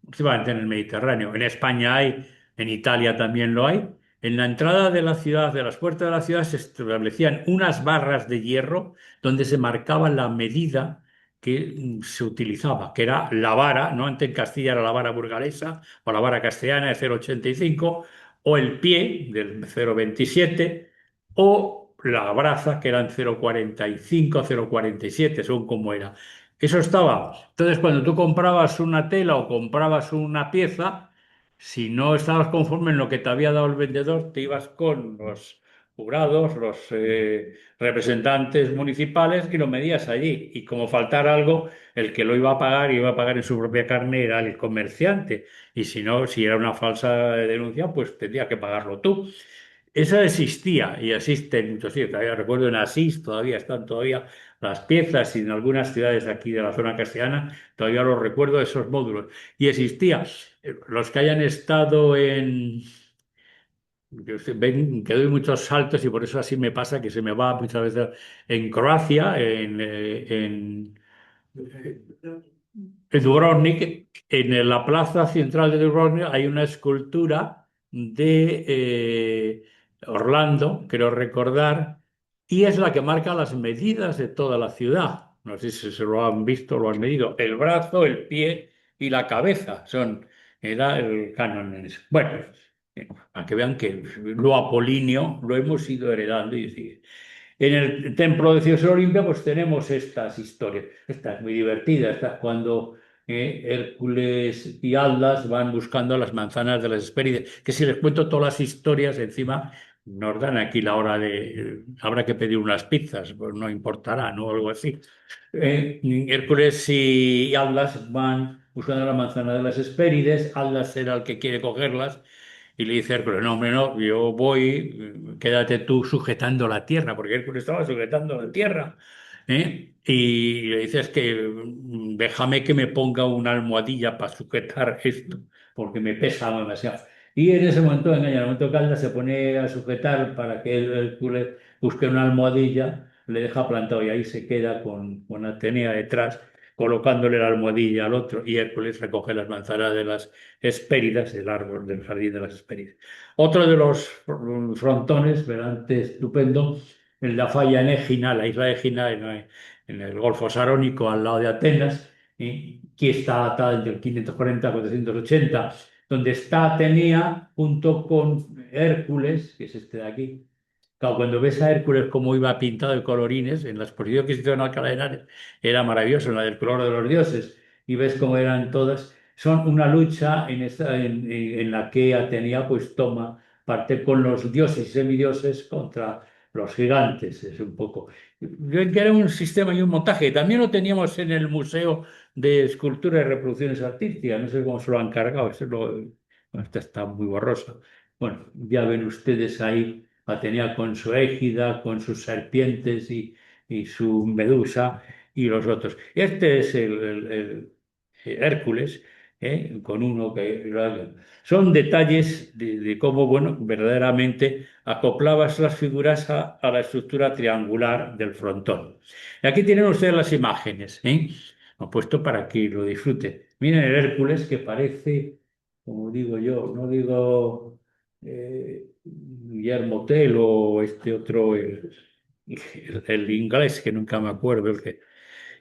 principalmente en el Mediterráneo, en España hay, en Italia también lo hay, en la entrada de la ciudad, de las puertas de la ciudad, se establecían unas barras de hierro donde se marcaba la medida que se utilizaba, que era la vara, ¿no? Antes en Castilla era la vara burgalesa o la vara castellana de 0,85, o el pie del 0,27, o la braza, que eran 0,45, 0,47, según cómo era. Eso estaba. Entonces, cuando tú comprabas una tela o comprabas una pieza, si no estabas conforme en lo que te había dado el vendedor, te ibas con los jurados, los representantes municipales y lo medías allí. Y como faltara algo, el que lo iba a pagar en su propia carne era el comerciante. Y si no, si era una falsa denuncia, pues tendría que pagarlo tú. Esa existía y existe en muchos sitios. Todavía recuerdo en Asís, todavía están todavía las piezas y en algunas ciudades aquí de la zona castellana, todavía los recuerdo esos módulos. Y existía. Los que hayan estado en... Ven que doy muchos saltos y por eso así me pasa que se me va muchas veces en Croacia, en Dubrovnik, en la plaza central de Dubrovnik hay una escultura de Orlando, creo recordar, y es la que marca las medidas de toda la ciudad. No sé si se lo han visto, lo han medido. El brazo, el pie y la cabeza era el canon en eso. Bueno, para que vean que lo apolíneo lo hemos ido heredando y sigue. En el templo de Zeus Olimpia, pues tenemos estas historias. Esta es muy divertida, esta es cuando Hércules y Aldas van buscando las manzanas de las Hespérides, que si les cuento todas las historias, encima nos dan aquí la hora de... habrá que pedir unas pizzas, pues no importará, ¿no? Algo así. Hércules y Aldas van buscando la manzana de las Hespérides, Aldas será el que quiere cogerlas, y le dice Hércules, no, hombre, no, yo voy, quédate tú sujetando la tierra, porque Hércules estaba sujetando la tierra. Y le dice, es que déjame que me ponga una almohadilla para sujetar esto, porque me pesa demasiado. Y en ese momento, en el momento que Aldas se pone a sujetar para que Hércules busque una almohadilla, le deja plantado y ahí se queda con Atenea detrás, colocándole la almohadilla al otro, y Hércules recoge las manzanas de las Hespéridas, el árbol del jardín de las Hespéridas. Otro de los frontones, verante estupendo, en la falla en Égina, la isla de Égina, en el Golfo Sarónico, al lado de Atenas, que está datada entre el 540 y 480, donde está Atenea junto con Hércules, que es este de aquí. Claro, cuando ves a Hércules como iba pintado de colorines, en la exposición que se hizo en Alcalá de Henares, era maravilloso, en la del color de los dioses, y ves cómo eran todas. Son una lucha en la que Atenea pues toma parte con los dioses y semidioses contra los gigantes, es un poco. Que era un sistema y un montaje. También lo teníamos en el Museo de Escultura y Reproducciones Artísticas, no sé cómo se lo han cargado, bueno, esta está muy borroso. Bueno, ya ven ustedes ahí Atenea con su égida, con sus serpientes y su medusa y los otros. Este es el Hércules, con uno que... Son detalles de cómo, bueno, verdaderamente acoplabas las figuras a la estructura triangular del frontón. Y aquí tienen ustedes las imágenes, Lo he puesto para que lo disfruten. Miren el Hércules que parece, como digo yo, no digo Guillermo Tell o este otro, el inglés, que nunca me acuerdo,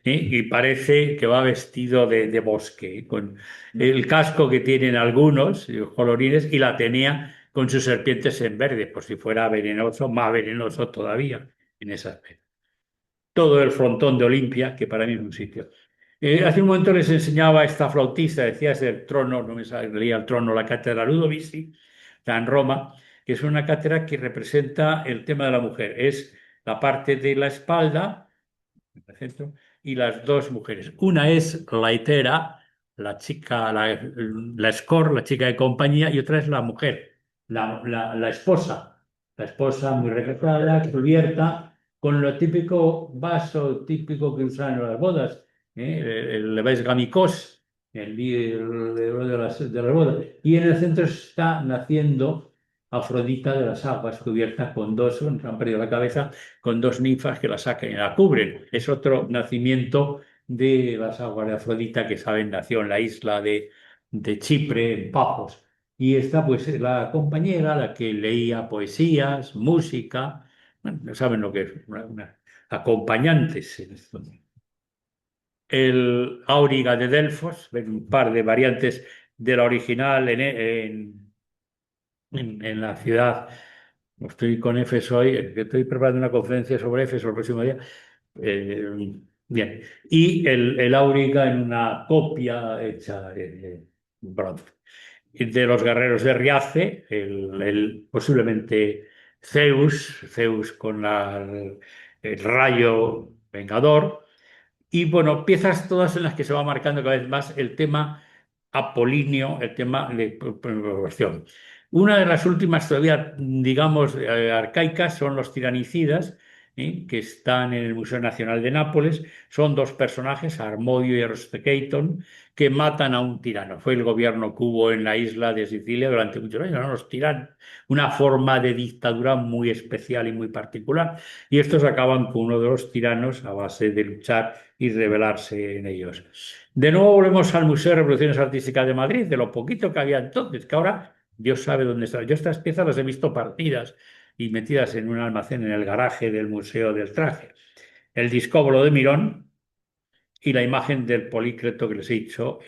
y parece que va vestido de bosque, con el casco que tienen algunos, los colorines, y la tenía con sus serpientes en verde, por si fuera venenoso, más venenoso todavía en ese aspecto. Todo el frontón de Olimpia, que para mí es un sitio. Hace un momento les enseñaba a esta flautista, decía, es del trono, no me salía el trono, la cátedra Ludovisi, está en Roma, que es una cátedra que representa el tema de la mujer. Es la parte de la espalda, en el centro, y las dos mujeres. Una es la hetera, la chica, la escort, la chica de compañía, y otra es la mujer, la esposa. La esposa muy recatada, cubierta, con lo típico vaso típico que usan en las bodas, el ves gamicós, de las bodas. Y en el centro está naciendo Afrodita de las aguas, cubierta con dos, se han perdido la cabeza, con dos ninfas que la sacan y la cubren. Es otro nacimiento de las aguas de Afrodita que saben nació en la isla de Chipre, en Pafos. Y esta pues la compañera, la que leía poesías, música, bueno, no saben lo que es, acompañantes en esto. El Áuriga de Delfos, ven un par de variantes de la original en la ciudad. Estoy con Éfeso hoy, que estoy preparando una conferencia sobre Éfeso el próximo día. Bien. Y el Áuriga en una copia hecha en bronce. Y de los guerreros de Riace, posiblemente Zeus con el rayo vengador. Y bueno, piezas todas en las que se va marcando cada vez más el tema apolíneo, el tema de proporción. Una de las últimas todavía, digamos, arcaicas son los tiranicidas, que están en el Museo Nacional de Nápoles. Son dos personajes, Harmodio y Aristogeiton, que matan a un tirano. Fue el gobierno que hubo en la isla de Sicilia durante muchos años, ¿no? Los tiranos, una forma de dictadura muy especial y muy particular. Y estos acaban con uno de los tiranos a base de luchar y revelarse en ellos. De nuevo volvemos al Museo de Revoluciones Artísticas de Madrid, de lo poquito que había entonces, que ahora Dios sabe dónde están. Yo estas piezas las he visto partidas y metidas en un almacén en el garaje del Museo del Traje. El discóbolo de Mirón y la imagen del Polícreto que les he dicho,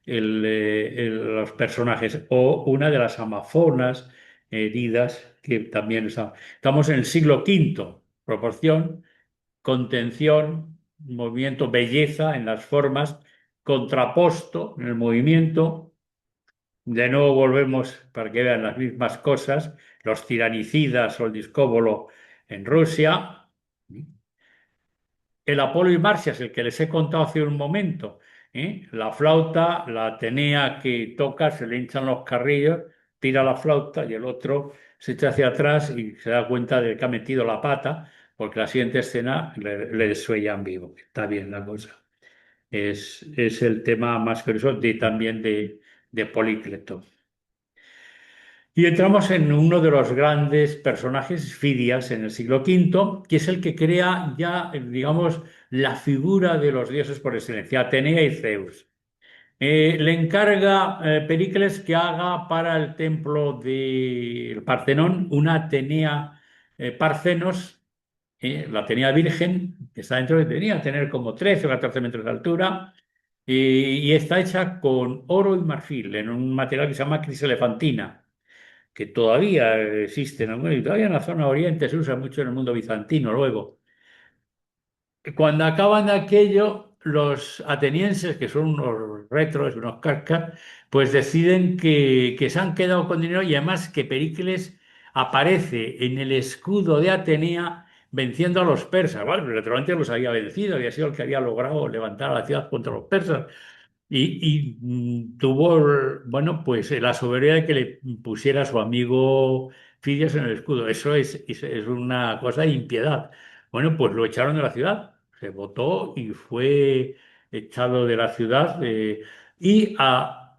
los personajes, o una de las amazonas heridas que también estamos en el siglo V, proporción, contención, movimiento, belleza en las formas, contraposto en el movimiento. De nuevo volvemos para que vean las mismas cosas, los tiranicidas o el discóbolo en Rusia. El Apolo y Marcias, el que les he contado hace un momento, la flauta, la Atenea que toca, se le hinchan los carrillos, tira la flauta y el otro se echa hacia atrás y se da cuenta de que ha metido la pata, porque la siguiente escena le desuellan vivo. Está bien la cosa. Es el tema más curioso también de Polícleto. Y entramos en uno de los grandes personajes, Fidias, en el siglo V, que es el que crea ya, digamos, la figura de los dioses por excelencia, Atenea y Zeus. Le encarga Pericles que haga para el templo del Partenón una Atenea Parcenos, la Atenea Virgen, que está dentro de tenía tener como 13 o 14 metros de altura, y está hecha con oro y marfil, en un material que se llama criselefantina, que todavía existen, y todavía en la zona oriente se usa mucho en el mundo bizantino luego. Cuando acaban de aquello, los atenienses, que son unos retros, unos carcas, pues deciden que se han quedado con dinero y además que Pericles aparece en el escudo de Atenea venciendo a los persas. Bueno, pero naturalmente los había vencido, había sido el que había logrado levantar a la ciudad contra los persas. Y tuvo, bueno, pues la soberbia de que le pusiera a su amigo Fidias en el escudo. Eso es una cosa de impiedad. Bueno, pues lo echaron de la ciudad. Se votó y fue echado de la ciudad. Y a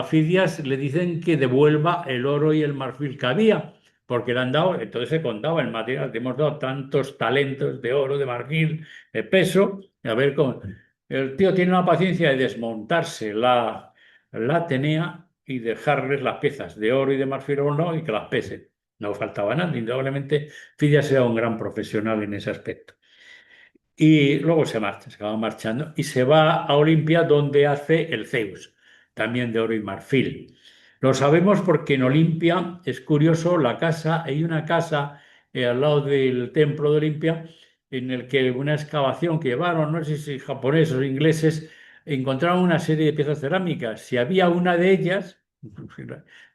Fidias le dicen que devuelva el oro y el marfil que había, porque le han dado, entonces se contaba el material, te hemos dado tantos talentos de oro, de marfil, de peso, a ver cómo. El tío tiene una paciencia de desmontarse la Atenea y dejarles las piezas de oro y de marfil o no y que las pesen. No faltaba nada. Indudablemente, Fidias era un gran profesional en ese aspecto. Y luego se marcha, se acaba marchando y se va a Olimpia donde hace el Zeus, también de oro y marfil. Lo sabemos porque en Olimpia, es curioso, hay una casa al lado del templo de Olimpia en el que una excavación que llevaron, no sé si japoneses o ingleses, encontraron una serie de piezas cerámicas. Si había una de ellas,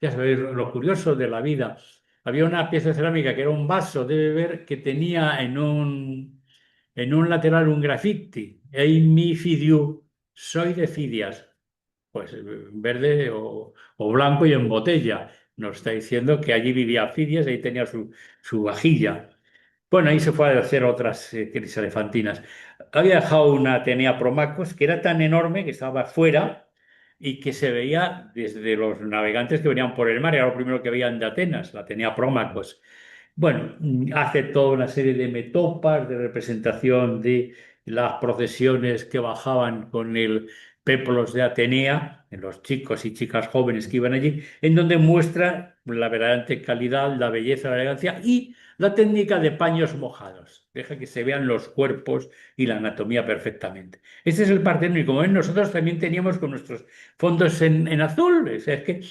ya sabéis lo curioso de la vida, había una pieza de cerámica que era un vaso de beber que tenía en un lateral un grafiti, Ei mi fidiu, soy de Fidias, pues verde o blanco y en botella. Nos está diciendo que allí vivía Fidias, ahí tenía su vajilla. Bueno, ahí se fue a hacer otras elefantinas. Había dejado una Atenea Promachos que era tan enorme que estaba fuera y que se veía desde los navegantes que venían por el mar. Era lo primero que veían de Atenas, la Atenea Promachos. Bueno, hace toda una serie de metopas de representación de las procesiones que bajaban con el péplos de Atenea, de los chicos y chicas jóvenes que iban allí, en donde muestra la verdadera calidad, la belleza, la elegancia y la técnica de paños mojados. Deja que se vean los cuerpos y la anatomía perfectamente. Este es el Partenón y como ven, nosotros también teníamos con nuestros fondos en azul. O sea, es que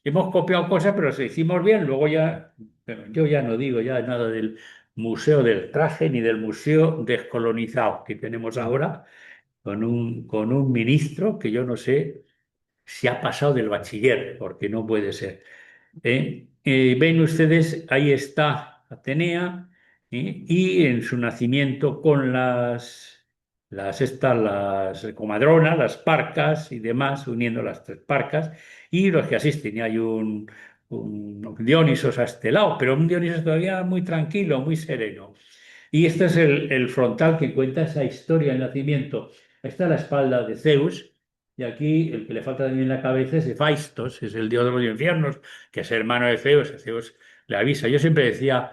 hemos copiado cosas, pero si hicimos bien, luego ya, bueno, yo ya no digo ya nada del Museo del Traje ni del Museo Descolonizado que tenemos ahora con un ministro que yo no sé si ha pasado del bachiller, porque no puede ser. Ven ustedes, ahí está Atenea, y en su nacimiento con las comadronas, las parcas y demás, uniendo las tres parcas, y los que asisten. Y hay un Dionisos a este lado, pero un Dionisos todavía muy tranquilo, muy sereno. Y este es el frontal que cuenta esa historia del nacimiento. Esta es la espalda de Zeus, y aquí el que le falta también la cabeza es Hephaistos, es el dios de los infiernos, que es hermano de Zeus. Zeus le avisa. Yo siempre decía,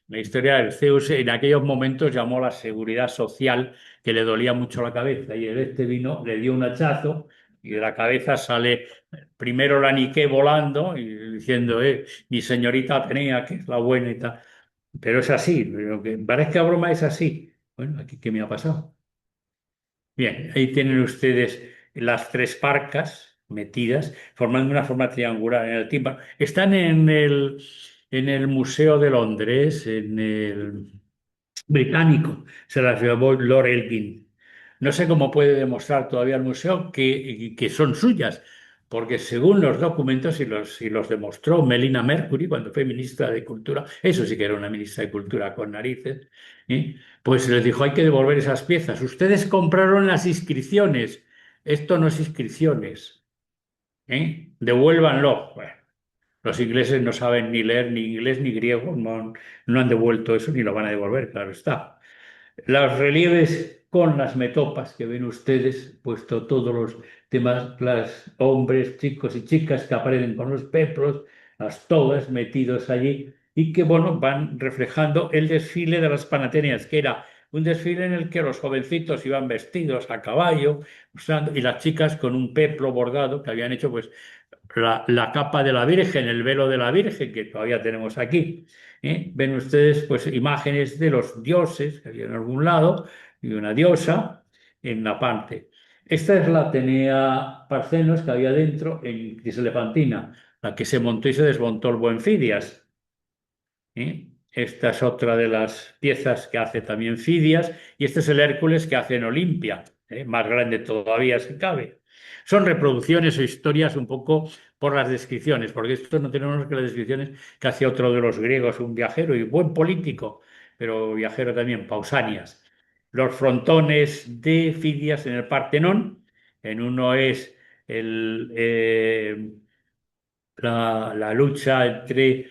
la historia del Zeus en aquellos momentos llamó a la seguridad social, que le dolía mucho la cabeza, y el este vino, le dio un hachazo, y de la cabeza sale primero la Nike volando, y diciendo, mi señorita Atenea, que es la buena y tal. Pero es así, lo que parezca broma es así. Bueno, aquí qué me ha pasado. Bien, ahí tienen ustedes las tres parcas metidas, formando una forma triangular en el tímpano. Están en el Museo de Londres, en el británico, se las llevó Lord Elgin. No sé cómo puede demostrar todavía el museo que son suyas, porque según los documentos, y los demostró Melina Mercury cuando fue ministra de Cultura, eso sí que era una ministra de Cultura con narices, pues les dijo, hay que devolver esas piezas. Ustedes compraron las inscripciones, esto no es inscripciones, devuélvanlo. Bueno, los ingleses no saben ni leer ni inglés ni griego, no han devuelto eso ni lo van a devolver, claro está. Los relieves con las metopas que ven ustedes, puesto todos los temas, los hombres, chicos y chicas que aparecen con los peplos, las togas metidos allí y que, bueno, van reflejando el desfile de las Panateneas, que era un desfile en el que los jovencitos iban vestidos a caballo, y las chicas con un peplo bordado que habían hecho, pues, la capa de la Virgen, el velo de la Virgen, que todavía tenemos aquí. Ven ustedes pues imágenes de los dioses que había en algún lado y una diosa en la parte. Esta es la Atenea Parcenos que había dentro en Criselefantina, la que se montó y se desmontó el buen Fidias. Esta es otra de las piezas que hace también Fidias y este es el Hércules que hace en Olimpia, más grande todavía si cabe. Son reproducciones o historias un poco por las descripciones, porque esto no tenemos que las descripciones que hacía otro de los griegos, un viajero y buen político, pero viajero también, Pausanias. Los frontones de Fidias en el Partenón, en uno es la lucha entre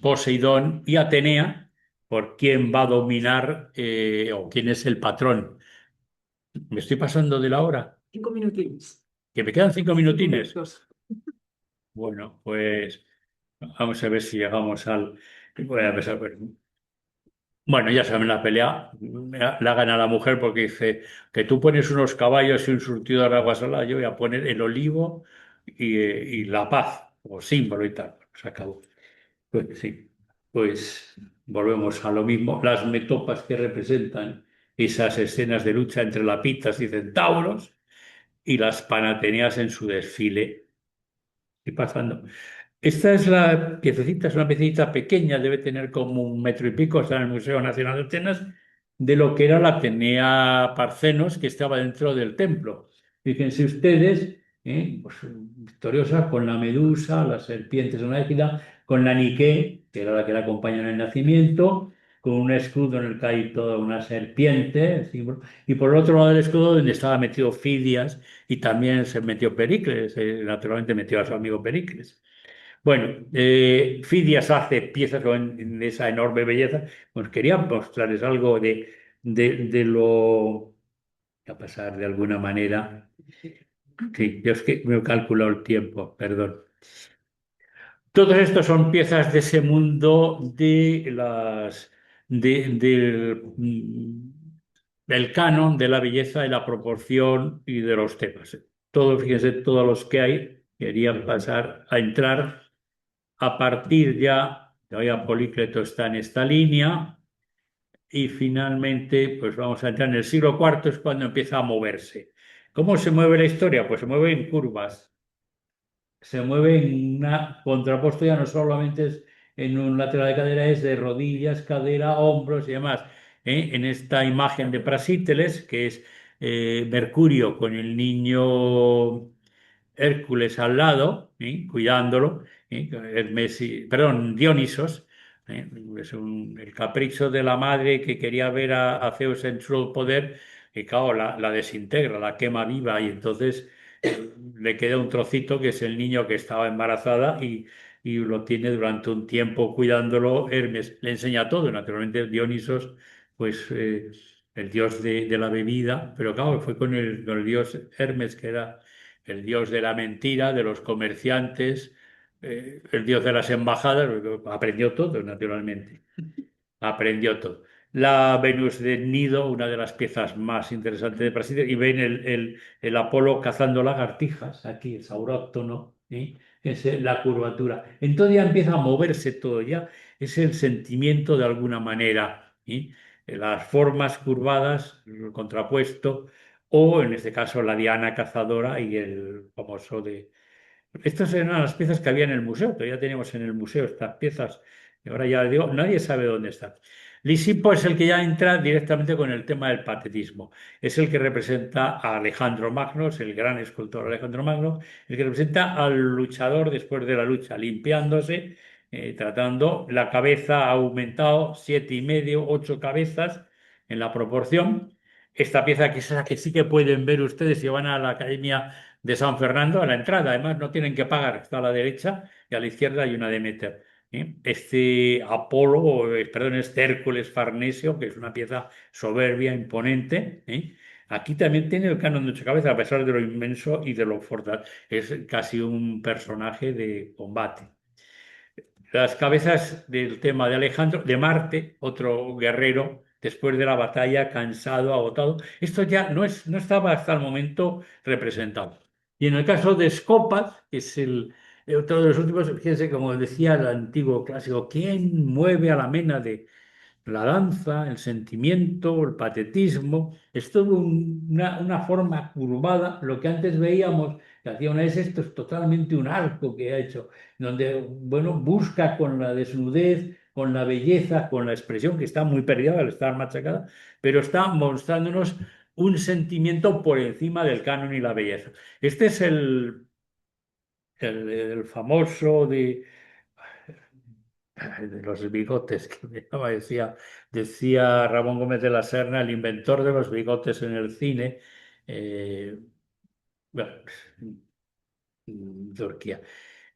Poseidón y Atenea por quién va a dominar o quién es el patrón. ¿Me estoy pasando de la hora? 5 minutines. ¿Que me quedan 5 minutines? Minutos. Bueno, pues vamos a ver si llegamos al... Voy a empezar, bueno, ya saben la pelea, la gana la mujer porque dice que tú pones unos caballos y un surtidor de agua salada, yo voy a poner el olivo y la paz, como símbolo y tal. Se acabó. Pues sí, pues volvemos a lo mismo. Las metopas que representan esas escenas de lucha entre lapitas y centauros y las panateneas en su desfile. Y pasando. Esta es la piececita, es una piececita pequeña, debe tener como 1 metro y pico, está en el Museo Nacional de Atenas, de lo que era la Atenea Parcenos, que estaba dentro del templo. Fíjense ustedes, pues, victoriosa con la medusa, las serpientes en una égida, con la Nike, que era la que la acompaña en el nacimiento, con un escudo en el que hay toda una serpiente, el símbolo, y por el otro lado del escudo donde estaba metido Fidias y también se metió Pericles, naturalmente metió a su amigo Pericles. Bueno, Fidias hace piezas de esa enorme belleza. Pues quería mostrarles algo de lo... A pasar de alguna manera. Sí, yo es que me he calculado el tiempo, perdón. Todos estos son piezas de ese mundo del canon, de la belleza, de la proporción y de los temas. Todos, fíjense, todos los que hay querían pasar a entrar. A partir ya, todavía Polícleto está en esta línea y finalmente, pues vamos a entrar en el siglo IV, es cuando empieza a moverse. ¿Cómo se mueve la historia? Pues se mueve en curvas, se mueve en una contrapuesto, ya no solamente es en un lateral de cadera, es de rodillas, cadera, hombros y demás. En esta imagen de Prasíteles, que es Mercurio con el niño Hércules al lado, cuidándolo, perdón, Dionisos, es el capricho de la madre que quería ver a Zeus en su poder, y claro, la desintegra, la quema viva, y entonces le queda un trocito que es el niño que estaba embarazada y lo tiene durante un tiempo cuidándolo. Hermes le enseña todo, naturalmente Dionisos, pues el dios de la bebida, pero claro, fue con el dios Hermes, que era el dios de la mentira, de los comerciantes, el dios de las embajadas, aprendió todo, naturalmente. Aprendió todo. La Venus del Nido, una de las piezas más interesantes de Brasil, y ven el Apolo cazando lagartijas, aquí es auróctono, ¿sí? Es la curvatura. Entonces ya empieza a moverse todo, ya es el sentimiento de alguna manera, ¿sí? Las formas curvadas, el contrapuesto, o en este caso la Diana cazadora y el famoso de... Estas eran las piezas que había en el museo, todavía tenemos en el museo estas piezas, y ahora ya digo, nadie sabe dónde están. Lisipo es el que ya entra directamente con el tema del patetismo. Es el que representa a Alejandro Magno, es el gran escultor Alejandro Magno, el que representa al luchador después de la lucha, limpiándose, tratando, la cabeza ha aumentado 7,5, 8 cabezas en la proporción. Esta pieza que es la que sí que pueden ver ustedes si van a la Academia de San Fernando, a la entrada, además no tienen que pagar, está a la derecha y a la izquierda hay una Demeter. Este Apolo, perdón, este Hércules Farnesio, que es una pieza soberbia, imponente. Aquí también tiene el canon de 8 cabezas, a pesar de lo inmenso y de lo fuerte. Es casi un personaje de combate. Las cabezas del tema de Alejandro, de Marte, otro guerrero, después de la batalla, cansado, agotado. Esto ya no estaba hasta el momento representado. Y en el caso de Scopas, que es otro de los últimos, fíjense, como decía el antiguo clásico, ¿quién mueve a la mena de la danza, el sentimiento, el patetismo? Es todo una forma curvada. Lo que antes veíamos que hacía una vez, esto es totalmente un arco que ha hecho, donde, bueno, busca con la desnudez, con la belleza, con la expresión, que está muy perdida al estar machacada, pero está mostrándonos un sentimiento por encima del canon y la belleza. Este es el famoso de los bigotes, que me llama, decía Ramón Gómez de la Serna, el inventor de los bigotes en el cine. Bueno, Turquía.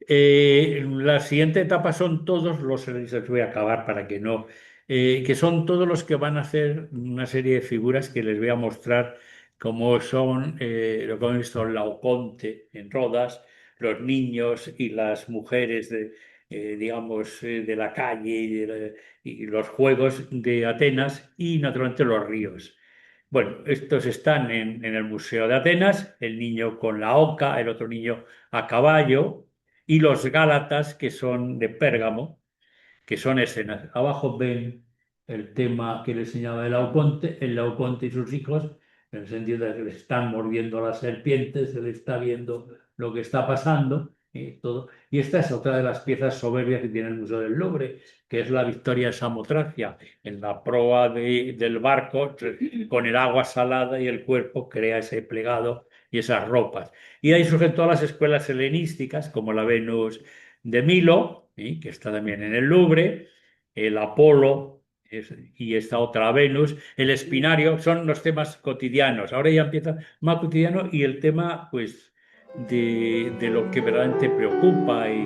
La siguiente etapa son todos los, les voy a acabar para que no, que son todos los que van a hacer una serie de figuras que les voy a mostrar, como son lo que hemos visto en Laoconte, en Rodas, los niños y las mujeres digamos, de la calle y los juegos de Atenas y naturalmente los ríos. Bueno, estos están en el Museo de Atenas, el niño con la oca, el otro niño a caballo, y los Gálatas, que son de Pérgamo, que son escenas. Abajo ven el tema que les enseñaba el Laoconte y sus hijos, en el sentido de que les están mordiendo las serpientes, se le está viendo lo que está pasando, todo. Y esta es otra de las piezas soberbias que tiene el Museo del Louvre, que es la Victoria de Samotracia, en la proa del barco, con el agua salada y el cuerpo crea ese plegado y esas ropas. Y ahí surgen todas las escuelas helenísticas, como la Venus de Milo, que está también en el Louvre, el Apolo y esta otra Venus, el Espinario, son los temas cotidianos. Ahora ya empieza más cotidiano y el tema, pues, de lo que verdaderamente preocupa y